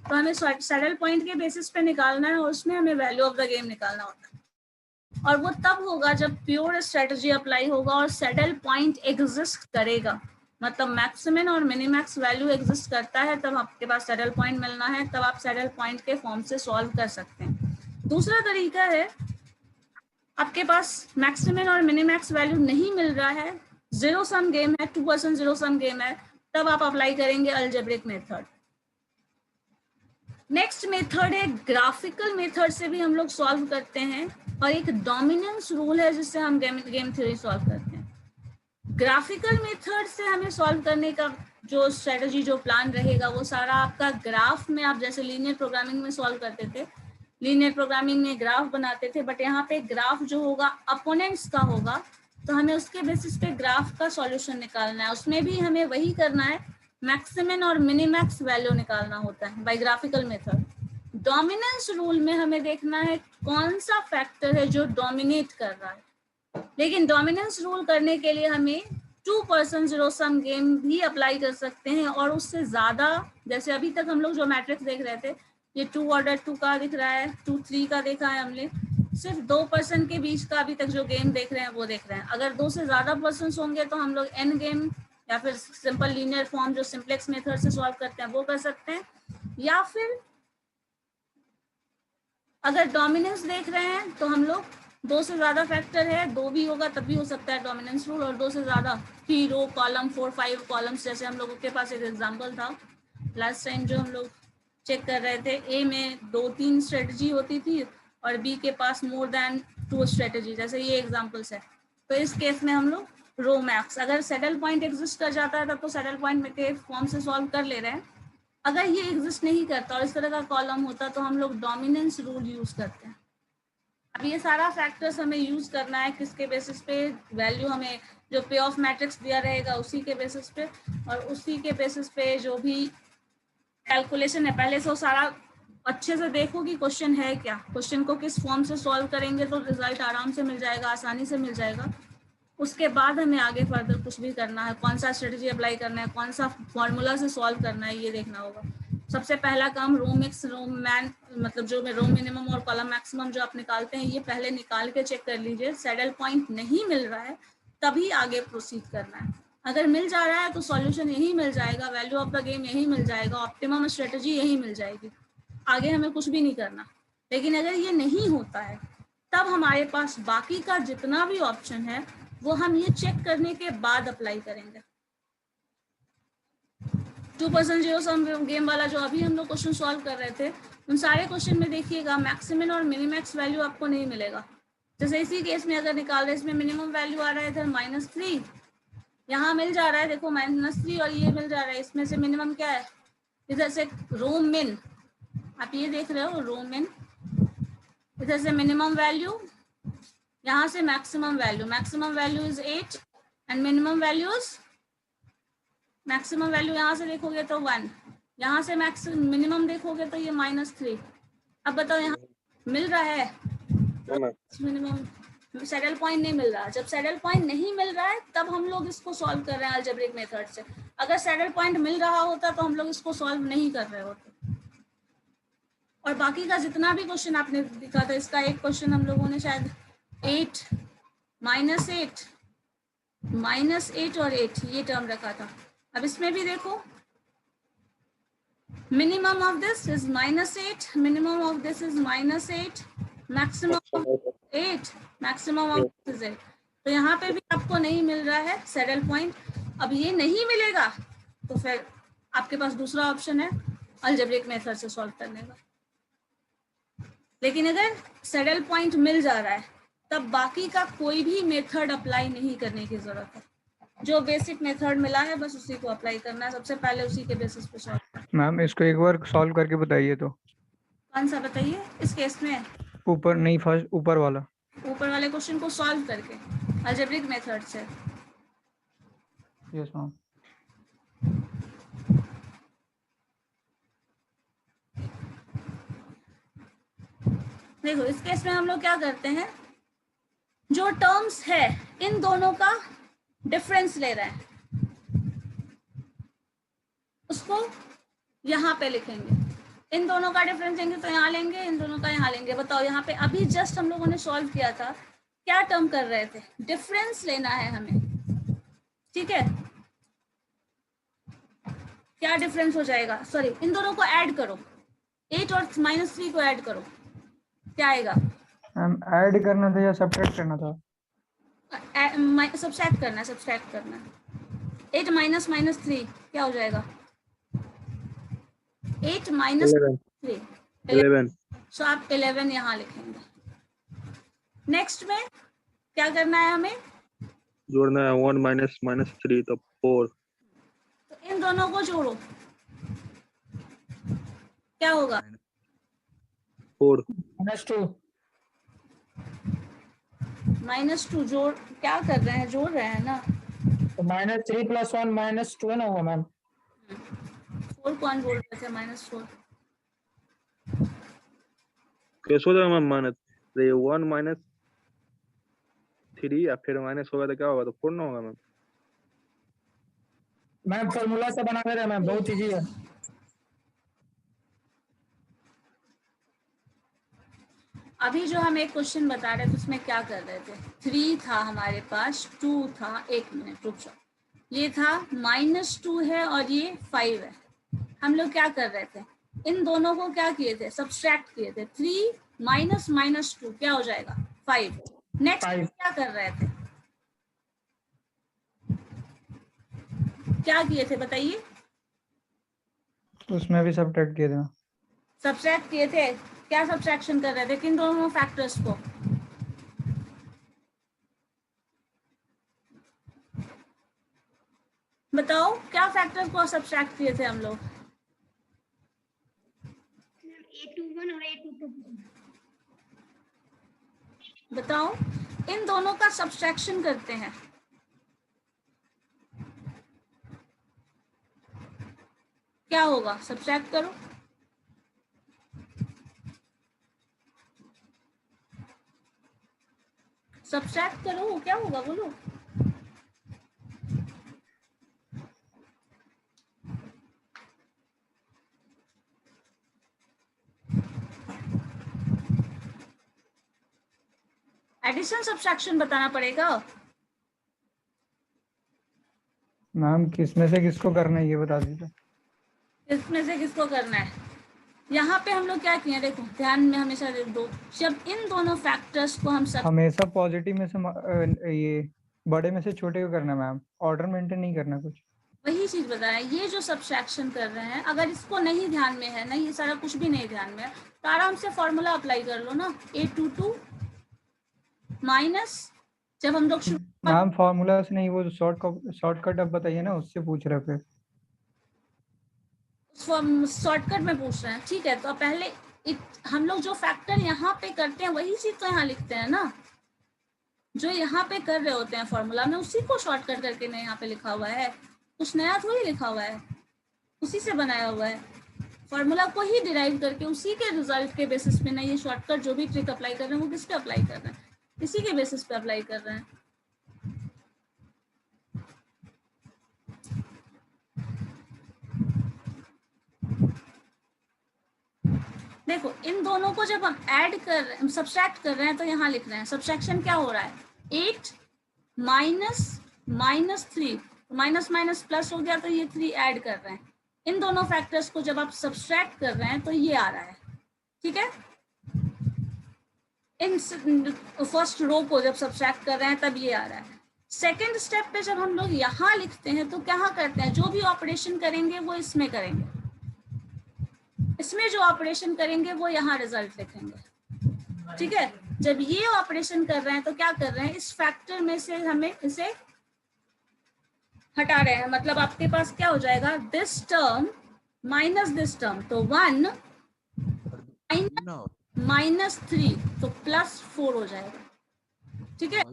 तो हमें सैडल पॉइंट के बेसिस पे निकालना है और उसमें हमें वैल्यू ऑफ द गेम निकालना होता है, और वो तब होगा जब प्योर स्ट्रेटजी अप्लाई होगा और सैडल पॉइंट एग्जिस्ट करेगा, मतलब मैक्सिमम और मिनिमैक्स वैल्यू एग्जिस्ट करता है, तब आपके पास सैडल पॉइंट मिलना है, तब आप सैडल पॉइंट के फॉर्म से सॉल्व कर सकते हैं। दूसरा तरीका है, आपके पास मैक्सिमम और मिनिमैक्स वैल्यू नहीं मिल रहा है, जीरो सम गेम है, 2% जीरो सम गेम है, तब आप अप्लाई करेंगे अलजेब्रिक मेथड। नेक्स्ट मेथड है ग्राफिकल मेथड से भी हम लोग सॉल्व करते हैं, और एक डोमिनेंस रूल है जिससे हम गेम थ्योरी सॉल्व करते हैं। ग्राफिकल मेथड से हमें सॉल्व करने का जो स्ट्रेटजी, जो प्लान रहेगा, वो सारा आपका ग्राफ में, आप जैसे लीनियर प्रोग्रामिंग में सॉल्व करते थे, लीनियर प्रोग्रामिंग में ग्राफ बनाते थे, बट यहाँ पे ग्राफ जो होगा अपोनेंट्स का होगा, तो हमें उसके बेसिस पे ग्राफ का सॉल्यूशन निकालना है। उसमें भी हमें वही करना है, मैक्सिमम और मिनिमैक्स वैल्यू निकालना होता है by graphical method. Dominance rule में हमें देखना है कौन सा फैक्टर है जो डोमिनेट कर रहा है, लेकिन डोमिनेंस रूल करने के लिए हमें 2% जीरो सम गेम भी अप्लाई कर सकते हैं, और उससे ज्यादा, जैसे अभी तक हम लोग जो मैट्रिक्स देख रहे थे, ये 2 ऑर्डर 2 का दिख रहा है, 2 3 का देखा है हमने, सिर्फ 2% के बीच का अभी तक जो गेम देख रहे हैं वो देख रहे हैं। अगर 2 से ज्यादा पर्सन होंगे तो हम लोग n गेम या फिर सिंपल लीनियर फॉर्म जो सिंप्लेक्स मेथड से सॉल्व करते हैं वो कर सकते हैं, या फिर अगर डोमिनेंस देख रहे हैं तो हम लोग 2 से ज्यादा फैक्टर है, 2 भी होगा तब भी हो सकता है डोमिनेंस रूल, और 2 से ज्यादा 3 रो कॉलम 4 5 कॉलम्स, जैसे हम लोगों के पास एक एग्जांपल था लास्ट टाइम जो हम लोग चेक कर रहे थे, ए में 2-3 स्ट्रेटजी होती थी और बी के पास मोर देन 2 स्ट्रेटजी, जैसे ये एग्जांपल्स है। तो इस केस में हम लोग रो मैक्स, अगर सैडल पॉइंट एग्जिस्ट कर जाता है तब तो सैडल पॉइंट के फॉर्म से सॉल्व कर ले रहे हैं, अगर ये एग्जिस्ट नहीं करता और इस तरह का कॉलम होता तो हम लोग डोमिनेंस रूल यूज करते हैं। अब ये सारा फैक्टर्स हमें यूज करना है किसके बेसिस पे, वैल्यू हमें जो पे ऑफ मैट्रिक्स दिया रहेगा उसी के बेसिस पे, और उसी के बेसिस पे जो भी कैलकुलेशन है पहले से वो सारा अच्छे से देखो कि क्वेश्चन है क्या, क्वेश्चन को किस फॉर्म से सॉल्व करेंगे तो रिजल्ट आराम से मिल जाएगा, आसानी से मिल जाएगा। उसके बाद हमें आगे फर्दर कुछ भी करना है, कौन सा स्ट्रेटजी अप्लाई करना है, कौन सा फॉर्मूला से सॉल्व करना है, ये देखना होगा। सबसे पहला काम रो मिक्स, रो मैन, मतलब जो रो मिनिमम और कॉलम मैक्सिमम जो आप निकालते हैं ये पहले निकाल के चेक कर लीजिए। सैडल पॉइंट नहीं मिल रहा है तभी आगे प्रोसीड करना है, अगर मिल जा रहा है तो सॉल्यूशन यही मिल जाएगा, वैल्यू ऑफ द गेम यही मिल जाएगा, ऑप्टिमम स्ट्रेटजी यही मिल जाएगी, आगे हमें कुछ भी नहीं करना। लेकिन अगर ये नहीं होता है तब हमारे पास बाकी का जितना भी ऑप्शन है वो हम ये चेक करने के बाद अप्लाई करेंगे। 2% जीरो सम गेम वाला जो अभी हम लोग क्वेश्चन सॉल्व कर रहे थे, उन सारे क्वेश्चन में देखिएगा मैक्सिमम और मिनिमैक्स वैल्यू आपको नहीं मिलेगा। जैसे इसी केस में अगर निकाल रहे, इसमें मिनिमम वैल्यू आ रहा है इधर -3, यहाँ मिल जा रहा है देखो -3, और ये मिल जा रहा है, इसमें से मिनिमम क्या है, इधर से रो मिन, आप ये देख रहे हो रो मिन, इधर से मिनिमम वैल्यू, यहाँ से maximum value is 8 and minimum values, maximum value यहाँ से देखोगे तो 1, यहाँ से मिनिमम देखोगे तो ये -3। अब बताओ यहाँ मिल रहा है मिनिमम, सैडल पॉइंट नहीं मिल रहा। जब सैडल पॉइंट नहीं मिल रहा है तब हम लोग इसको सॉल्व कर रहे हैं अलजेब्रिक मेथड से, अगर सैडल पॉइंट मिल रहा होता तो हम लोग इसको सॉल्व नहीं कर रहे होते। और बाकी का जितना भी क्वेश्चन आपने दिखा था, इसका एक क्वेश्चन हम लोगों ने शायद 8 और 8 ये टर्म रखा था। अब इसमें भी देखो minimum of this is -8, minimum of this is -8, maximum 8, maximum of this is 8। तो यहाँ पे भी आपको नहीं मिल रहा है सैडल पॉइंट। अब ये नहीं मिलेगा तो फिर आपके पास दूसरा ऑप्शन है अलजेब्रिक मेथड से सॉल्व करने का। लेकिन अगर सैडल पॉइंट मिल जा रहा है तब बाकी का कोई भी मेथड अप्लाई नहीं करने की जरूरत है, जो बेसिक मेथड मिला है बस उसी को अप्लाई करना है, सबसे पहले उसी के बेसिस पे सॉल्व करना है। मैम इसको एक बार सॉल्व करके बताइए तो। कौन सा बताइए इस केस में? ऊपर नहीं, फर्स्ट ऊपर वाला, ऊपर वाले क्वेश्चन को सॉल्व करके अलजेब्रिक मेथड से। Yes ma'am. देखो इस केस में हम लोग क्या करते हैं, जो टर्म्स है इन दोनों का डिफरेंस ले रहे हैं, उसको यहाँ पे लिखेंगे। इन दोनों का डिफरेंस लेंगे तो यहाँ लेंगे, इन दोनों का यहाँ लेंगे। बताओ यहाँ पे अभी जस्ट हम लोगों ने सॉल्व किया था, क्या टर्म कर रहे थे, डिफरेंस लेना है हमें, ठीक है। क्या डिफरेंस हो जाएगा, सॉरी इन दोनों को ऐड करो, 8 और -3 को ऐड करो, क्या आएगा? ऐड करना था या सब्ट्रैक्ट करना था? सब्ट्रैक्ट करना है, सब्ट्रैक्ट करना है। 8 - -3 क्या हो जाएगा? 8 - 3 11। सो आप 11 यहाँ लिखेंगे। नेक्स्ट में क्या करना है हमें? जोड़ना है 1 - -3 तो 4। तो इन दोनों को जोड़ो, क्या होगा? 4 -2 -2 जोड़, क्या कर रहे हैं, जोड़ रहे हैं ना। तो -3 + 1 -2 ना होगा मैम। 4 कौन बोल रहे थे -4? कैसे हो जाएगा मैम? -1 - 3 या फिर माइनस होगा तो क्या होगा, तो 4 ना होगा मैम। मैम फॉर्मूला से बना दे रहे हैं मैम, बहुत इजी है। अभी जो हम एक क्वेश्चन बता रहे थे उसमें क्या कर रहे थे, 3 था हमारे पास, 2 था, 1 मिनट रुक जाओ, ये था -2 है और ये 5 है। हम लोग क्या कर रहे थे, इन दोनों को क्या किए थे, सब्सट्रैक्ट किए थे। 3 माइनस -2 क्या हो जाएगा, 5। नेक्स्ट 5 क्या कर रहे थे, क्या किए थे बताइए, उसमें भी सब्ट्रैक्ट किए थे। सब्सट्रैक्ट किए थे। क्या सब्सट्रैक्शन कर रहे थे, किन दोनों फैक्टर्स को, बताओ क्या फैक्टर्स को सब्सट्रैक्ट किए थे हम लोग। A21 और A22 बताओ, इन दोनों का सब्सट्रैक्शन करते हैं, क्या होगा, सब्सट्रैक्ट करो। सब्सट्रैक्ट करो, क्या होगा बोलो। एडिशन सब्सट्रैक्शन बताना पड़ेगा। मैम किस में से किसको करना है ये बता दीजिए। इसमें से किसको करना है, यहाँ पे हम लोग क्या किए, देखो ध्यान में हमेशा दो, जब इन दोनों फैक्टर्स को हम सब, हमेशा पॉजिटिव में से ये बड़े में से छोटे को करना मैम, ऑर्डर मेंटेन नहीं करना कुछ। वही चीज बता रहे हैं, ये जो सब्सट्रैक्शन कर रहे हैं, अगर इसको नहीं ध्यान में है ना, ये सारा कुछ भी नहीं ध्यान में है, तो आराम से फॉर्मूला अप्लाई कर लो ना। A22 माइनस, जब हम लोग मैम फॉर्मूला से नहीं, वो शॉर्टकट अब बताइए ना, उससे पूछ रहे थे। शॉर्टकट में पूछ रहे हैं, ठीक है। तो पहले हम लोग जो फैक्टर यहाँ पे करते हैं वही चीज तो यहाँ लिखते हैं ना, जो यहाँ पे कर रहे होते हैं फॉर्मूला में, उसी को शॉर्टकट करके ना यहाँ पे लिखा हुआ है, कुछ नया थोड़ी लिखा हुआ है, उसी से बनाया हुआ है। फॉर्मूला को ही डिराइव करके उसी के रिजल्ट के बेसिस पे ना, ये शॉर्टकट जो भी ट्रिक अप्लाई कर रहे हैं वो किस पे अप्लाई कर रहे हैं, इसी के बेसिस पे अप्लाई कर रहे हैं। देखो इन दोनों को जब हम ऐड कर रहे हैं, सब्सट्रैक्ट कर रहे हैं, तो यहाँ लिख रहे हैं सब्सट्रैक्शन क्या हो रहा है, 8 माइनस -3, माइनस माइनस प्लस हो गया, तो ये 3 ऐड कर रहे हैं। इन दोनों फैक्टर्स को जब आप सब्सट्रैक्ट कर रहे हैं तो ये आ रहा है, ठीक है। इन फर्स्ट रो को जब सब्सट्रैक्ट कर रहे हैं तब ये आ रहा है। सेकेंड स्टेप पे जब हम लोग यहाँ लिखते हैं तो क्या करते हैं, जो भी ऑपरेशन करेंगे वो इसमें करेंगे, इसमें जो ऑपरेशन करेंगे वो यहाँ रिजल्ट लिखेंगे, ठीक है। जब ये ऑपरेशन कर रहे हैं तो क्या कर रहे हैं, इस फैक्टर में से हमें इसे हटा रहे हैं, मतलब आपके पास क्या हो जाएगा, this term minus this term, तो 1 -3 तो +4 हो जाएगा, ठीक है।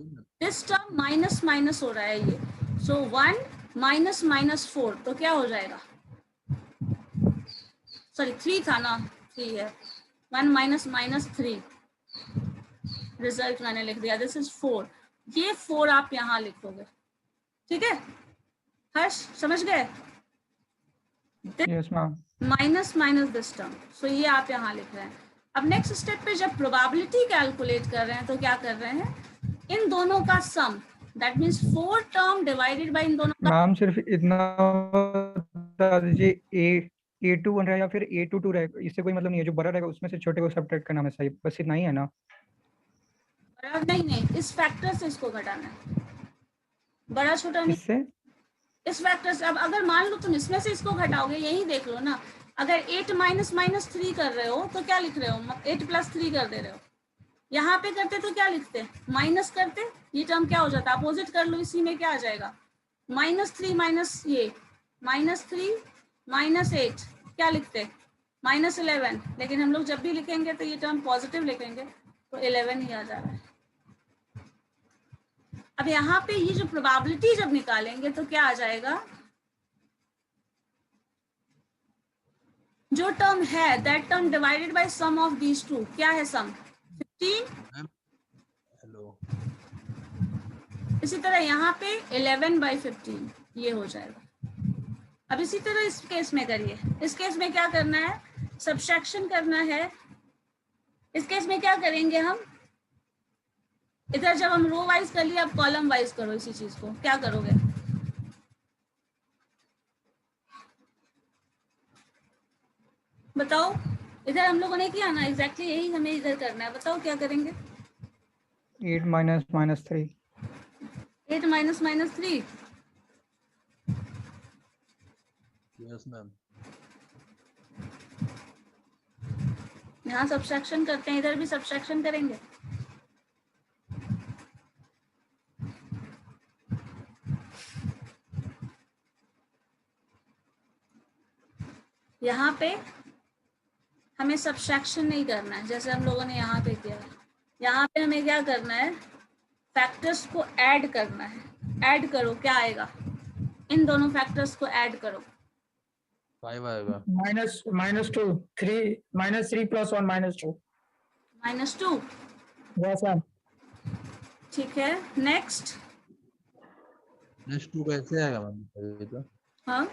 दिस टर्म माइनस माइनस हो रहा है ये, सो 1 -4 तो क्या हो जाएगा, सॉरी 3 था ना, 3 है, 1 -3, रिजल्ट मैंने लिख दिया, दिस इज 4, ये 4 आप यहाँ लिखोगे, ठीक है। हर्ष समझ गए, yes ma'am. Minus this term, so ये आप यहाँ लिख रहे हैं। अब नेक्स्ट स्टेप पे जब प्रोबेबिलिटी कैलकुलेट कर रहे हैं तो क्या कर रहे हैं, इन दोनों का sum, that means 4 term divided by इन दोनों का, मैम सिर्फ इतना बता दीजिए, A21 रहेगा फिर A22 रहेगा, इससे कोई मतलब नहीं है, जो बड़ा रहेगा उसमें से छोटे को सब्ट्रैक्ट करना है, सही, बस इतना ही है ना। बड़ा नहीं, इस फैक्टर से इसको घटाना है, बड़ा छोटा नहीं, इससे इस फैक्टर से। अब अगर मान लो तुम इसमें से इसको घटाओगे, यही देख लो ना, अगर 8 -3 कर रहे हो तो क्या लिख रहे हो, 8 + 3 कर दे रहे हो, यहाँ पे करते तो क्या लिखते, माइनस करते, ये टर्म क्या हो जाता, अपोजिट कर लो, इसी में क्या आ जाएगा, -3 माइनस ये -3 -8 क्या लिखते, -11, लेकिन हम लोग जब भी लिखेंगे तो ये टर्म पॉजिटिव लिखेंगे, तो 11 ही आ जा रहा है। अब यहाँ पे ये जो प्रोबेबिलिटी जब निकालेंगे तो क्या आ जाएगा, जो टर्म है that term divided by sum of these two, क्या है सम, 15, हेलो, इसी तरह यहाँ पे 11/15 ये हो जाएगा। अब इसी तरह इस केस में करिए, इस केस में क्या करना है, सब्सट्रैक्शन करना है। इस केस में क्या करेंगे हम, इधर जब हम रो वाइज कर लिया, अब कॉलम वाइज करो इसी चीज को, क्या करोगे, बताओ, इधर हम लोगों ने किया ना, एग्जैक्टली यही हमें इधर करना है। बताओ क्या करेंगे? 8 minus minus 3। 8 minus minus 3। Yes ma'am. यहाँ सब्ट्रैक्शन करते हैं, इधर भी सब्ट्रैक्शन करेंगे। यहाँ पे हमें सब्ट्रैक्शन नहीं करना है जैसे हम लोगों ने यहाँ पे किया है। यहाँ पे हमें क्या करना है, फैक्टर्स को ऐड करना है। ऐड करो, क्या आएगा? इन दोनों फैक्टर्स को ऐड करो। 5 आएगा। -2 3 -3 + 1 -2 -2। Yes ma'am. ठीक है, नेक्स्ट। -2 कैसे आएगा मैम? ये तो हाँ,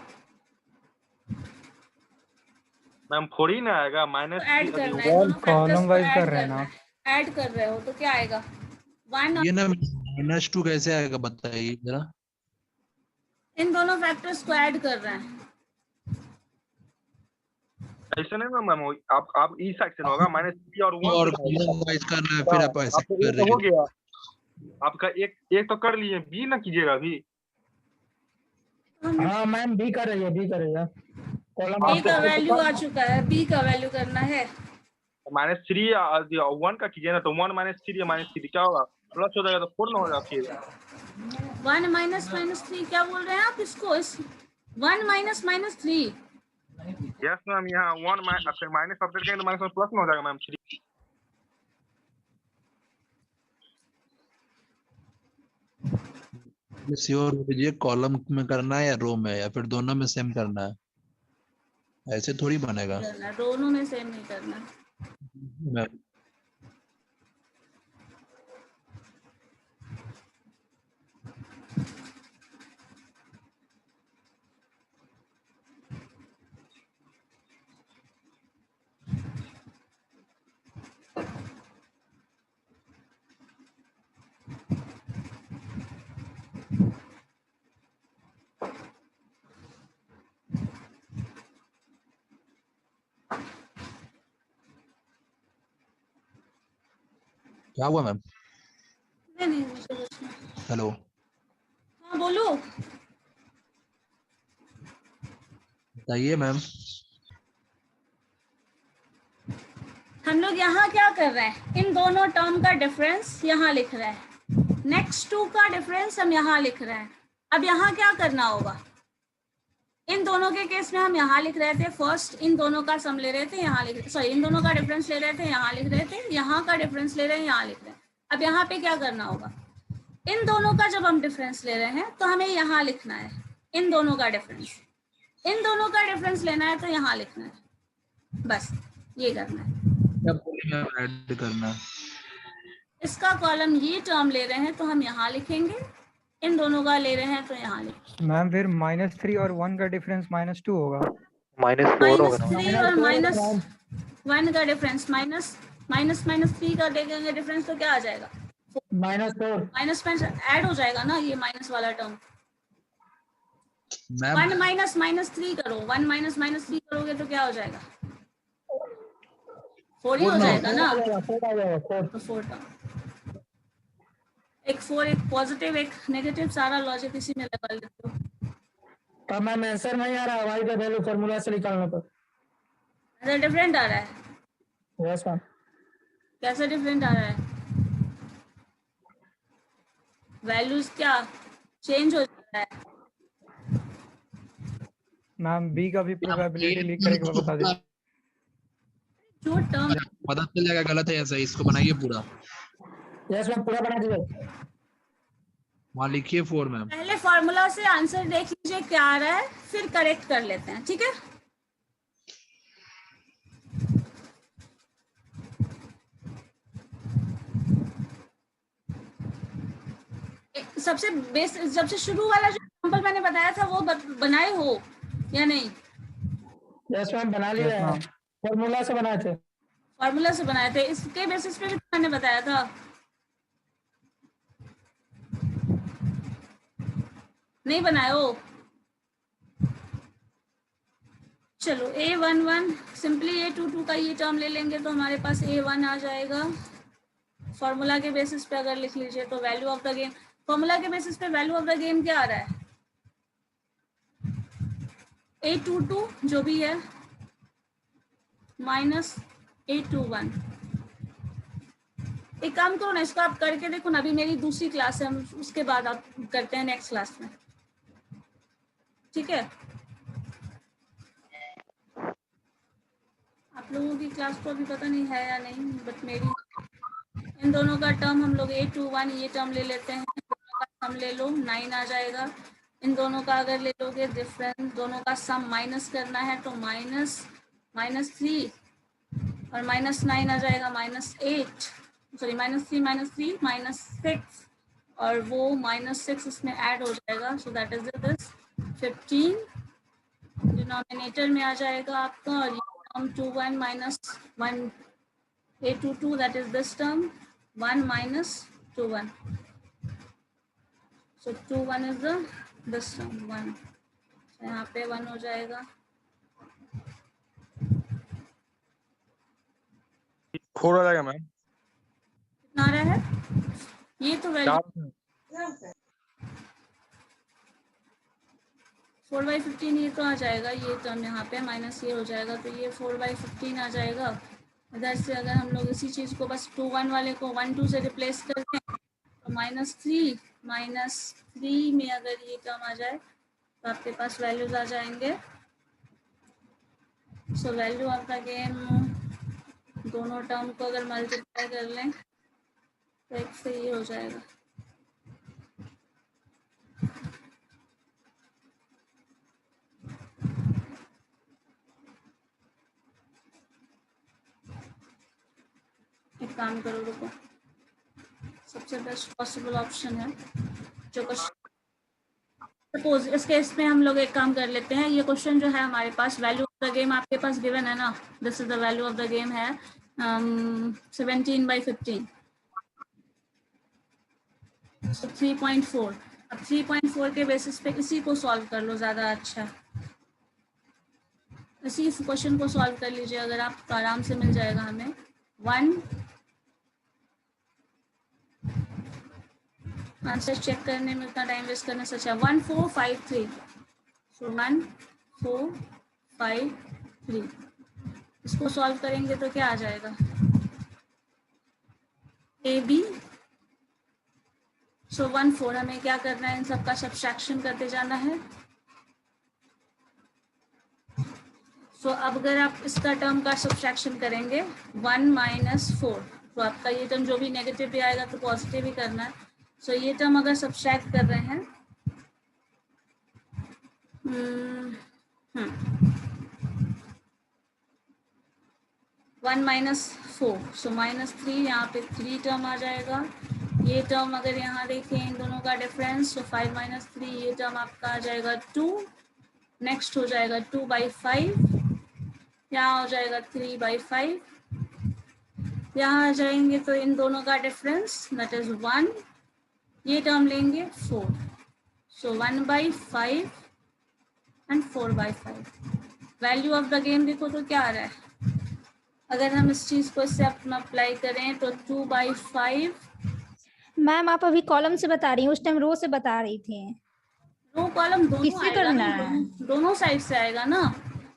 मैम 4 ही ना आएगा, माइनस ऐड करना है, दोनों फैक्टर्स कॉलम को वाइज ऐड कर रहे हैं करना ना। है। ऐड कर रहे हो तो क्या आएगा? 1 ये ना -2 कैसे आएगा बताइए जरा। इन दोनों फैक्टर्स को ऐड कर रहे हैं। ऐसे नहीं ना मैम, आप इस सेक्शन होगा -3 और 1 और कॉलम वाइज करना है, फिर आप ऐसे आपको कर एक रहे हो हैं। गया, आपका एक तो कर लिए, बी ना कीजिएगा अभी। हाँ मैम, बी कर रही है कॉलम ए का वैल्यू आ चुका है, बी का वैल्यू करना है। -3 या 1 का कीजिए ना, तो 1 -3 या -3 क्या होगा? प्लस हो जाएगा तो 4 ना होगा फिर। 1 माइनस माइनस 3 क्या बोल रहे हैं आप इसको? इस 1 माइनस माइनस 3। यस मैम, यहाँ 1 माइनस अपडेट करेंगे तो माइनस प्लस में हो जाएगा मैम 3। श्योर हो लीजिए कॉलम में करना है या रो में, या फिर दोनों में सेम करना है। ऐसे थोड़ी बनेगा दोनों में सेम नहीं करना। मैम। क्या हुआ मैम? नहीं मुझे कुछ नहीं। हेलो, हाँ बोलो। बताइए मैम। हम लोग यहाँ क्या कर रहे हैं, इन दोनों टर्म का डिफरेंस यहाँ लिख रहे हैं। नेक्स्ट 2 का डिफरेंस हम यहाँ लिख रहे हैं। अब यहाँ क्या करना होगा, इन दोनों के केस में हम यहाँ लिख रहे थे, फर्स्ट इन दोनों का सम ले रहे थे, यहाँ लिख, सॉरी इन दोनों का डिफरेंस ले रहे थे, यहाँ लिख रहे थे, यहाँ का डिफरेंस ले रहे हैं, यहाँ लिख रहे हैं। अब यहाँ पे क्या करना होगा, इन दोनों का जब हम डिफरेंस ले रहे हैं तो हमें यहाँ लिखना है इन दोनों का डिफरेंस। इन दोनों का डिफरेंस लेना है तो यहाँ लिखना है, बस ये करना है। क्या बोले मैम? ऐड करना है। इसका कॉलम ये टर्म ले रहे हैं तो हम यहाँ लिखेंगे, इन दोनों का ले रहे हैं तो यहाँ लिखेंगे। मैम फिर -3 और 1 का डिफरेंस -2 होगा। -4 होगा ना। -3 और -1 का डिफरेंस, -3 का देखेंगे डिफरेंस तो क्या आ जाएगा? -4 माइनस ऐड हो जाएगा ना ये माइनस वाला टर्म। मैम 1 माइनस -3 करो, 1 माइनस -3 करोगे तो क्या हो जाएगा? 4 ही हो जाएगा ना। 4 आ जाएगा 4। तो 4 टर्म, एक 4 एक पॉजिटिव एक नेगेटिव, सारा लॉजिक इसी में लगा लेते हो। तो मैम आंसर नहीं आ रहा है, y का वैल्यू फार्मूला से निकालने पर। ऐसा डिफरेंट आ रहा है? Yes ma'am. कैसे डिफरेंट आ रहा है? वैल्यूज क्या चेंज हो जाता है? मैम बी का भी प्रोबेबिलिटी लिख करके बता दीजिए। जो टर्म पता चल जाएगा गलत है या सही, इसको बनाइए पूरा। यस मैम, पूरा बना दीजिए। वहाँ लिखिए 4 मैम। पहले फॉर्मूला से आंसर देख लीजिए क्या आ रहा है, फिर करेक्ट कर लेते हैं, ठीक है? सबसे बेस, सबसे शुरू वाला जो एग्जांपल मैंने बताया था वो बनाए हो या नहीं? यस मैम, बना लिया है, फॉर्मूला से बनाए थे। फॉर्मूला से बनाए थे, इसके बेसिस पे भी मैंने बताया था। नहीं बनाए हो? चलो A11 सिंपली A22 का ये टर्म ले लेंगे तो हमारे पास A1 आ जाएगा। फॉर्मूला के बेसिस पे अगर लिख लीजिए तो value of the game, formula के बेसिस पे वैल्यू ऑफ द गेम क्या आ रहा है? A22 जो भी है माइनस A21। एक काम करो ना, इसको आप करके देखो ना, अभी मेरी दूसरी क्लास है, हम उसके बाद आप करते हैं नेक्स्ट क्लास में, ठीक है? आप लोगों की क्लास को अभी पता नहीं है या नहीं, बट मेरी इन दोनों का टर्म हम लोग A21 ये टर्म ले लेते हैं, दोनों का सम ले लो 9 आ जाएगा। इन दोनों का अगर ले लोगे डिफरेंस, दोनों का सम माइनस करना है तो -3 और -9 आ जाएगा -8, सॉरी -3 -6 और वो -6 इसमें ऐड हो जाएगा, so that is this 15 denominator में आ जाएगा आपका, और ये term 21 - 1 A22 that is this term 1 minus 21, so 21 is the this term 1, so यहाँ पे 1 हो जाएगा। 4 आ जाएगा मैम। कितना आ रहा है ये? तो वैल्यू 4/15 ये तो आ जाएगा, ये टर्म यहाँ पे माइनस ये हो जाएगा, तो ये 4/15 आ जाएगा। इधर से अगर हम लोग इसी चीज़ को बस 2 1 वाले को 1 2 से रिप्लेस कर दें तो -3 में अगर ये टर्म आ जाए तो आपके पास वैल्यूज आ जाएंगे। So value of the game, दोनों टर्म को अगर मल्टीप्लाई कर लें तो एक से ये हो जाएगा। एक काम करो, रुको, सबसे बेस्ट पॉसिबल ऑप्शन है जो सपोज इस केस में हम लोग एक काम कर लेते हैं, ये क्वेश्चन जो है हमारे पास वैल्यू ऑफ द गेम आपके पास गिवन है ना, this is the value of the game है 17/15, so 3.4। अब 3.4 के बेसिस पे इसी को सॉल्व कर लो, ज़्यादा अच्छा, इसी क्वेश्चन को सॉल्व कर लीजिए अगर आप, तो आराम से मिल जाएगा हमें 1। आंसर चेक करने में उतना टाइम वेस्ट करने से अच्छा 1453, सो 1453 इसको सॉल्व करेंगे तो क्या आ जाएगा AB, सो 14। हमें क्या करना है, इन सबका सब्ट्रैक्शन करते जाना है। सो अब अगर आप इसका टर्म का सब्ट्रैक्शन करेंगे 1 - 4, तो आपका ये टर्म जो भी नेगेटिव भी आएगा तो पॉजिटिव ही करना है। सो ये टर्म अगर सब्ट्रैक्ट कर रहे हैं 1 - 4, सो -3, यहाँ पे 3 टर्म आ जाएगा। ये टर्म अगर यहाँ देखें इन दोनों का डिफरेंस, तो 5 - 3 ये टर्म आपका आ जाएगा 2, नेक्स्ट हो जाएगा 2/5, यहाँ हो जाएगा 3/5, यहाँ आ जाएंगे तो इन दोनों का डिफरेंस दैट इज 1, ये टर्म लेंगे 4, सो 1/5 and 4/5। Value of the game देखो तो क्या आ रहा है, अगर हम इस चीज को इससे अपना अप्लाई करें तो 2/5। मैम आप अभी कॉलम से बता रही हैं, उस टाइम रो से बता रही थी। रो कॉलम दोनों किससे आएगा करना ना, है? दोनों साइड से आएगा ना।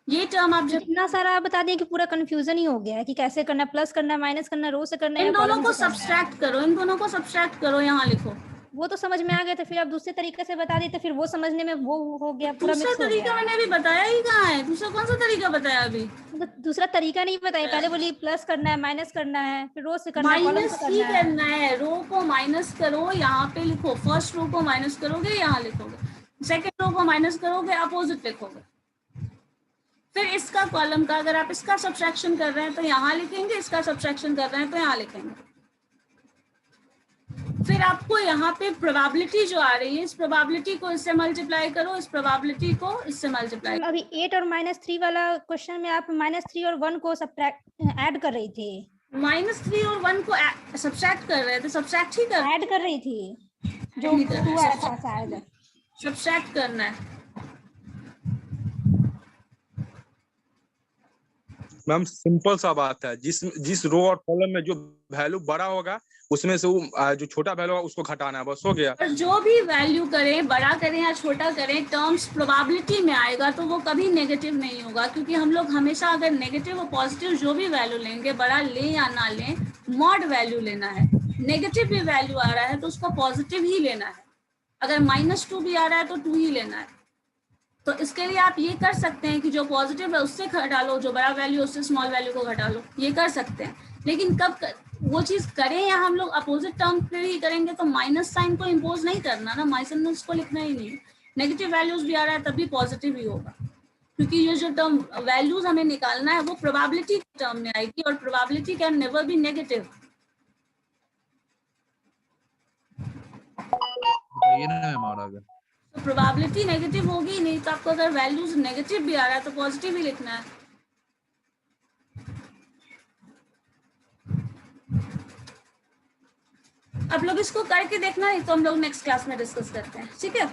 ये टर्म आप जब इतना सारा आप बता दिए कि पूरा कंफ्यूजन ही हो गया है कि कैसे करना, प्लस करना, माइनस करना, रो से करना है इन या दोनों कॉलम को से करना है। सब्सट्रैक्ट करो, इन दोनों को सब्सट्रैक्ट करो, यहाँ लिखो। वो तो समझ में आ गया था, फिर आप दूसरे तरीके से बता दी तो फिर वो समझने में वो हो गया, पूरा दूसरा मिक्स हो तरीका गया। मैंने अभी बताया ही कहाँ है, दूसरा कौन सा तरीका बताया अभी? तो दूसरा तरीका नहीं बताया, पहले बोली प्लस करना है, माइनस करना है, फिर रो से करना है, कॉलम माइनस से ही करना है। करना है, रो को माइनस करो, यहाँ पे लिखो, फर्स्ट रो को माइनस करोगे यहाँ लिखोगे, सेकेंड रो को माइनस करोगे अपोजिट लिखोगे, फिर इसका कॉलम का अगर आप इसका सब्ट्रैक्शन कर रहे हैं तो यहाँ लिखेंगे, इसका सब्ट्रैक्शन कर रहे हैं तो यहाँ लिखेंगे। फिर आपको यहाँ पे प्रोबेबिलिटी जो आ रही है, इस प्रोबेबिलिटी को इससे मल्टीप्लाई करो, इस प्रोबेबिलिटी को इससे मल्टीप्लाई। अभी 8 और -3 वाला क्वेश्चन में आप -3 और 1 को सब्ट्रैक्ट ऐड कर रही थी। -3 और 1 को सब्ट्रैक्ट कर रहे थे, सब्ट्रैक्ट ही ऐड कर रही थी, जो नहीं कर रहे, 2 आया था शायद। सब्ट्रैक्ट करना है। मैम सिंपल सा बात है, जिस रो और कॉलम में जो वैल्यू बड़ा होगा उसमें से जो छोटा वैल्यू होगा उसको घटाना है, बस हो गया। और जो भी वैल्यू करें, बड़ा करें या छोटा करें, टर्म्स प्रोबेबिलिटी में आएगा तो वो कभी नेगेटिव नहीं होगा, क्योंकि हम लोग हमेशा अगर नेगेटिव और पॉजिटिव जो भी वैल्यू लेंगे, बड़ा लें या ना लें, मॉड वैल्यू लेना है। नेगेटिव भी वैल्यू आ रहा है तो उसको पॉजिटिव ही लेना है, अगर -2 भी आ रहा है तो 2 ही लेना है। तो इसके लिए आप ये कर सकते हैं कि जो पॉजिटिव है उससे घटा लो, जो बड़ा वैल्यू उससे स्मॉल वैल्यू को घटा लो, ये कर सकते हैं। लेकिन कब वो चीज करें या हम लोग अपोजिट टर्म पे ही करेंगे तो माइनस साइन को इम्पोज नहीं करना ना, माइनस को लिखना ही नहीं। नेगेटिव वैल्यूज भी आ रहा है तब भी पॉजिटिव ही होगा, क्योंकि ये जो टर्म वैल्यूज हमें निकालना है वो प्रोबेबिलिटी टर्म में आएगी, और probability can never be negative. ये ना मैम और आगे तो प्रोबेबिलिटी नेगेटिव होगी ही नहीं, तो आपको अगर वैल्यूज नेगेटिव भी आ रहा है तो पॉजिटिव ही लिखना है। आप लोग इसको करके देखना, नहीं तो हम लोग नेक्स्ट क्लास में डिस्कस करते हैं, ठीक है।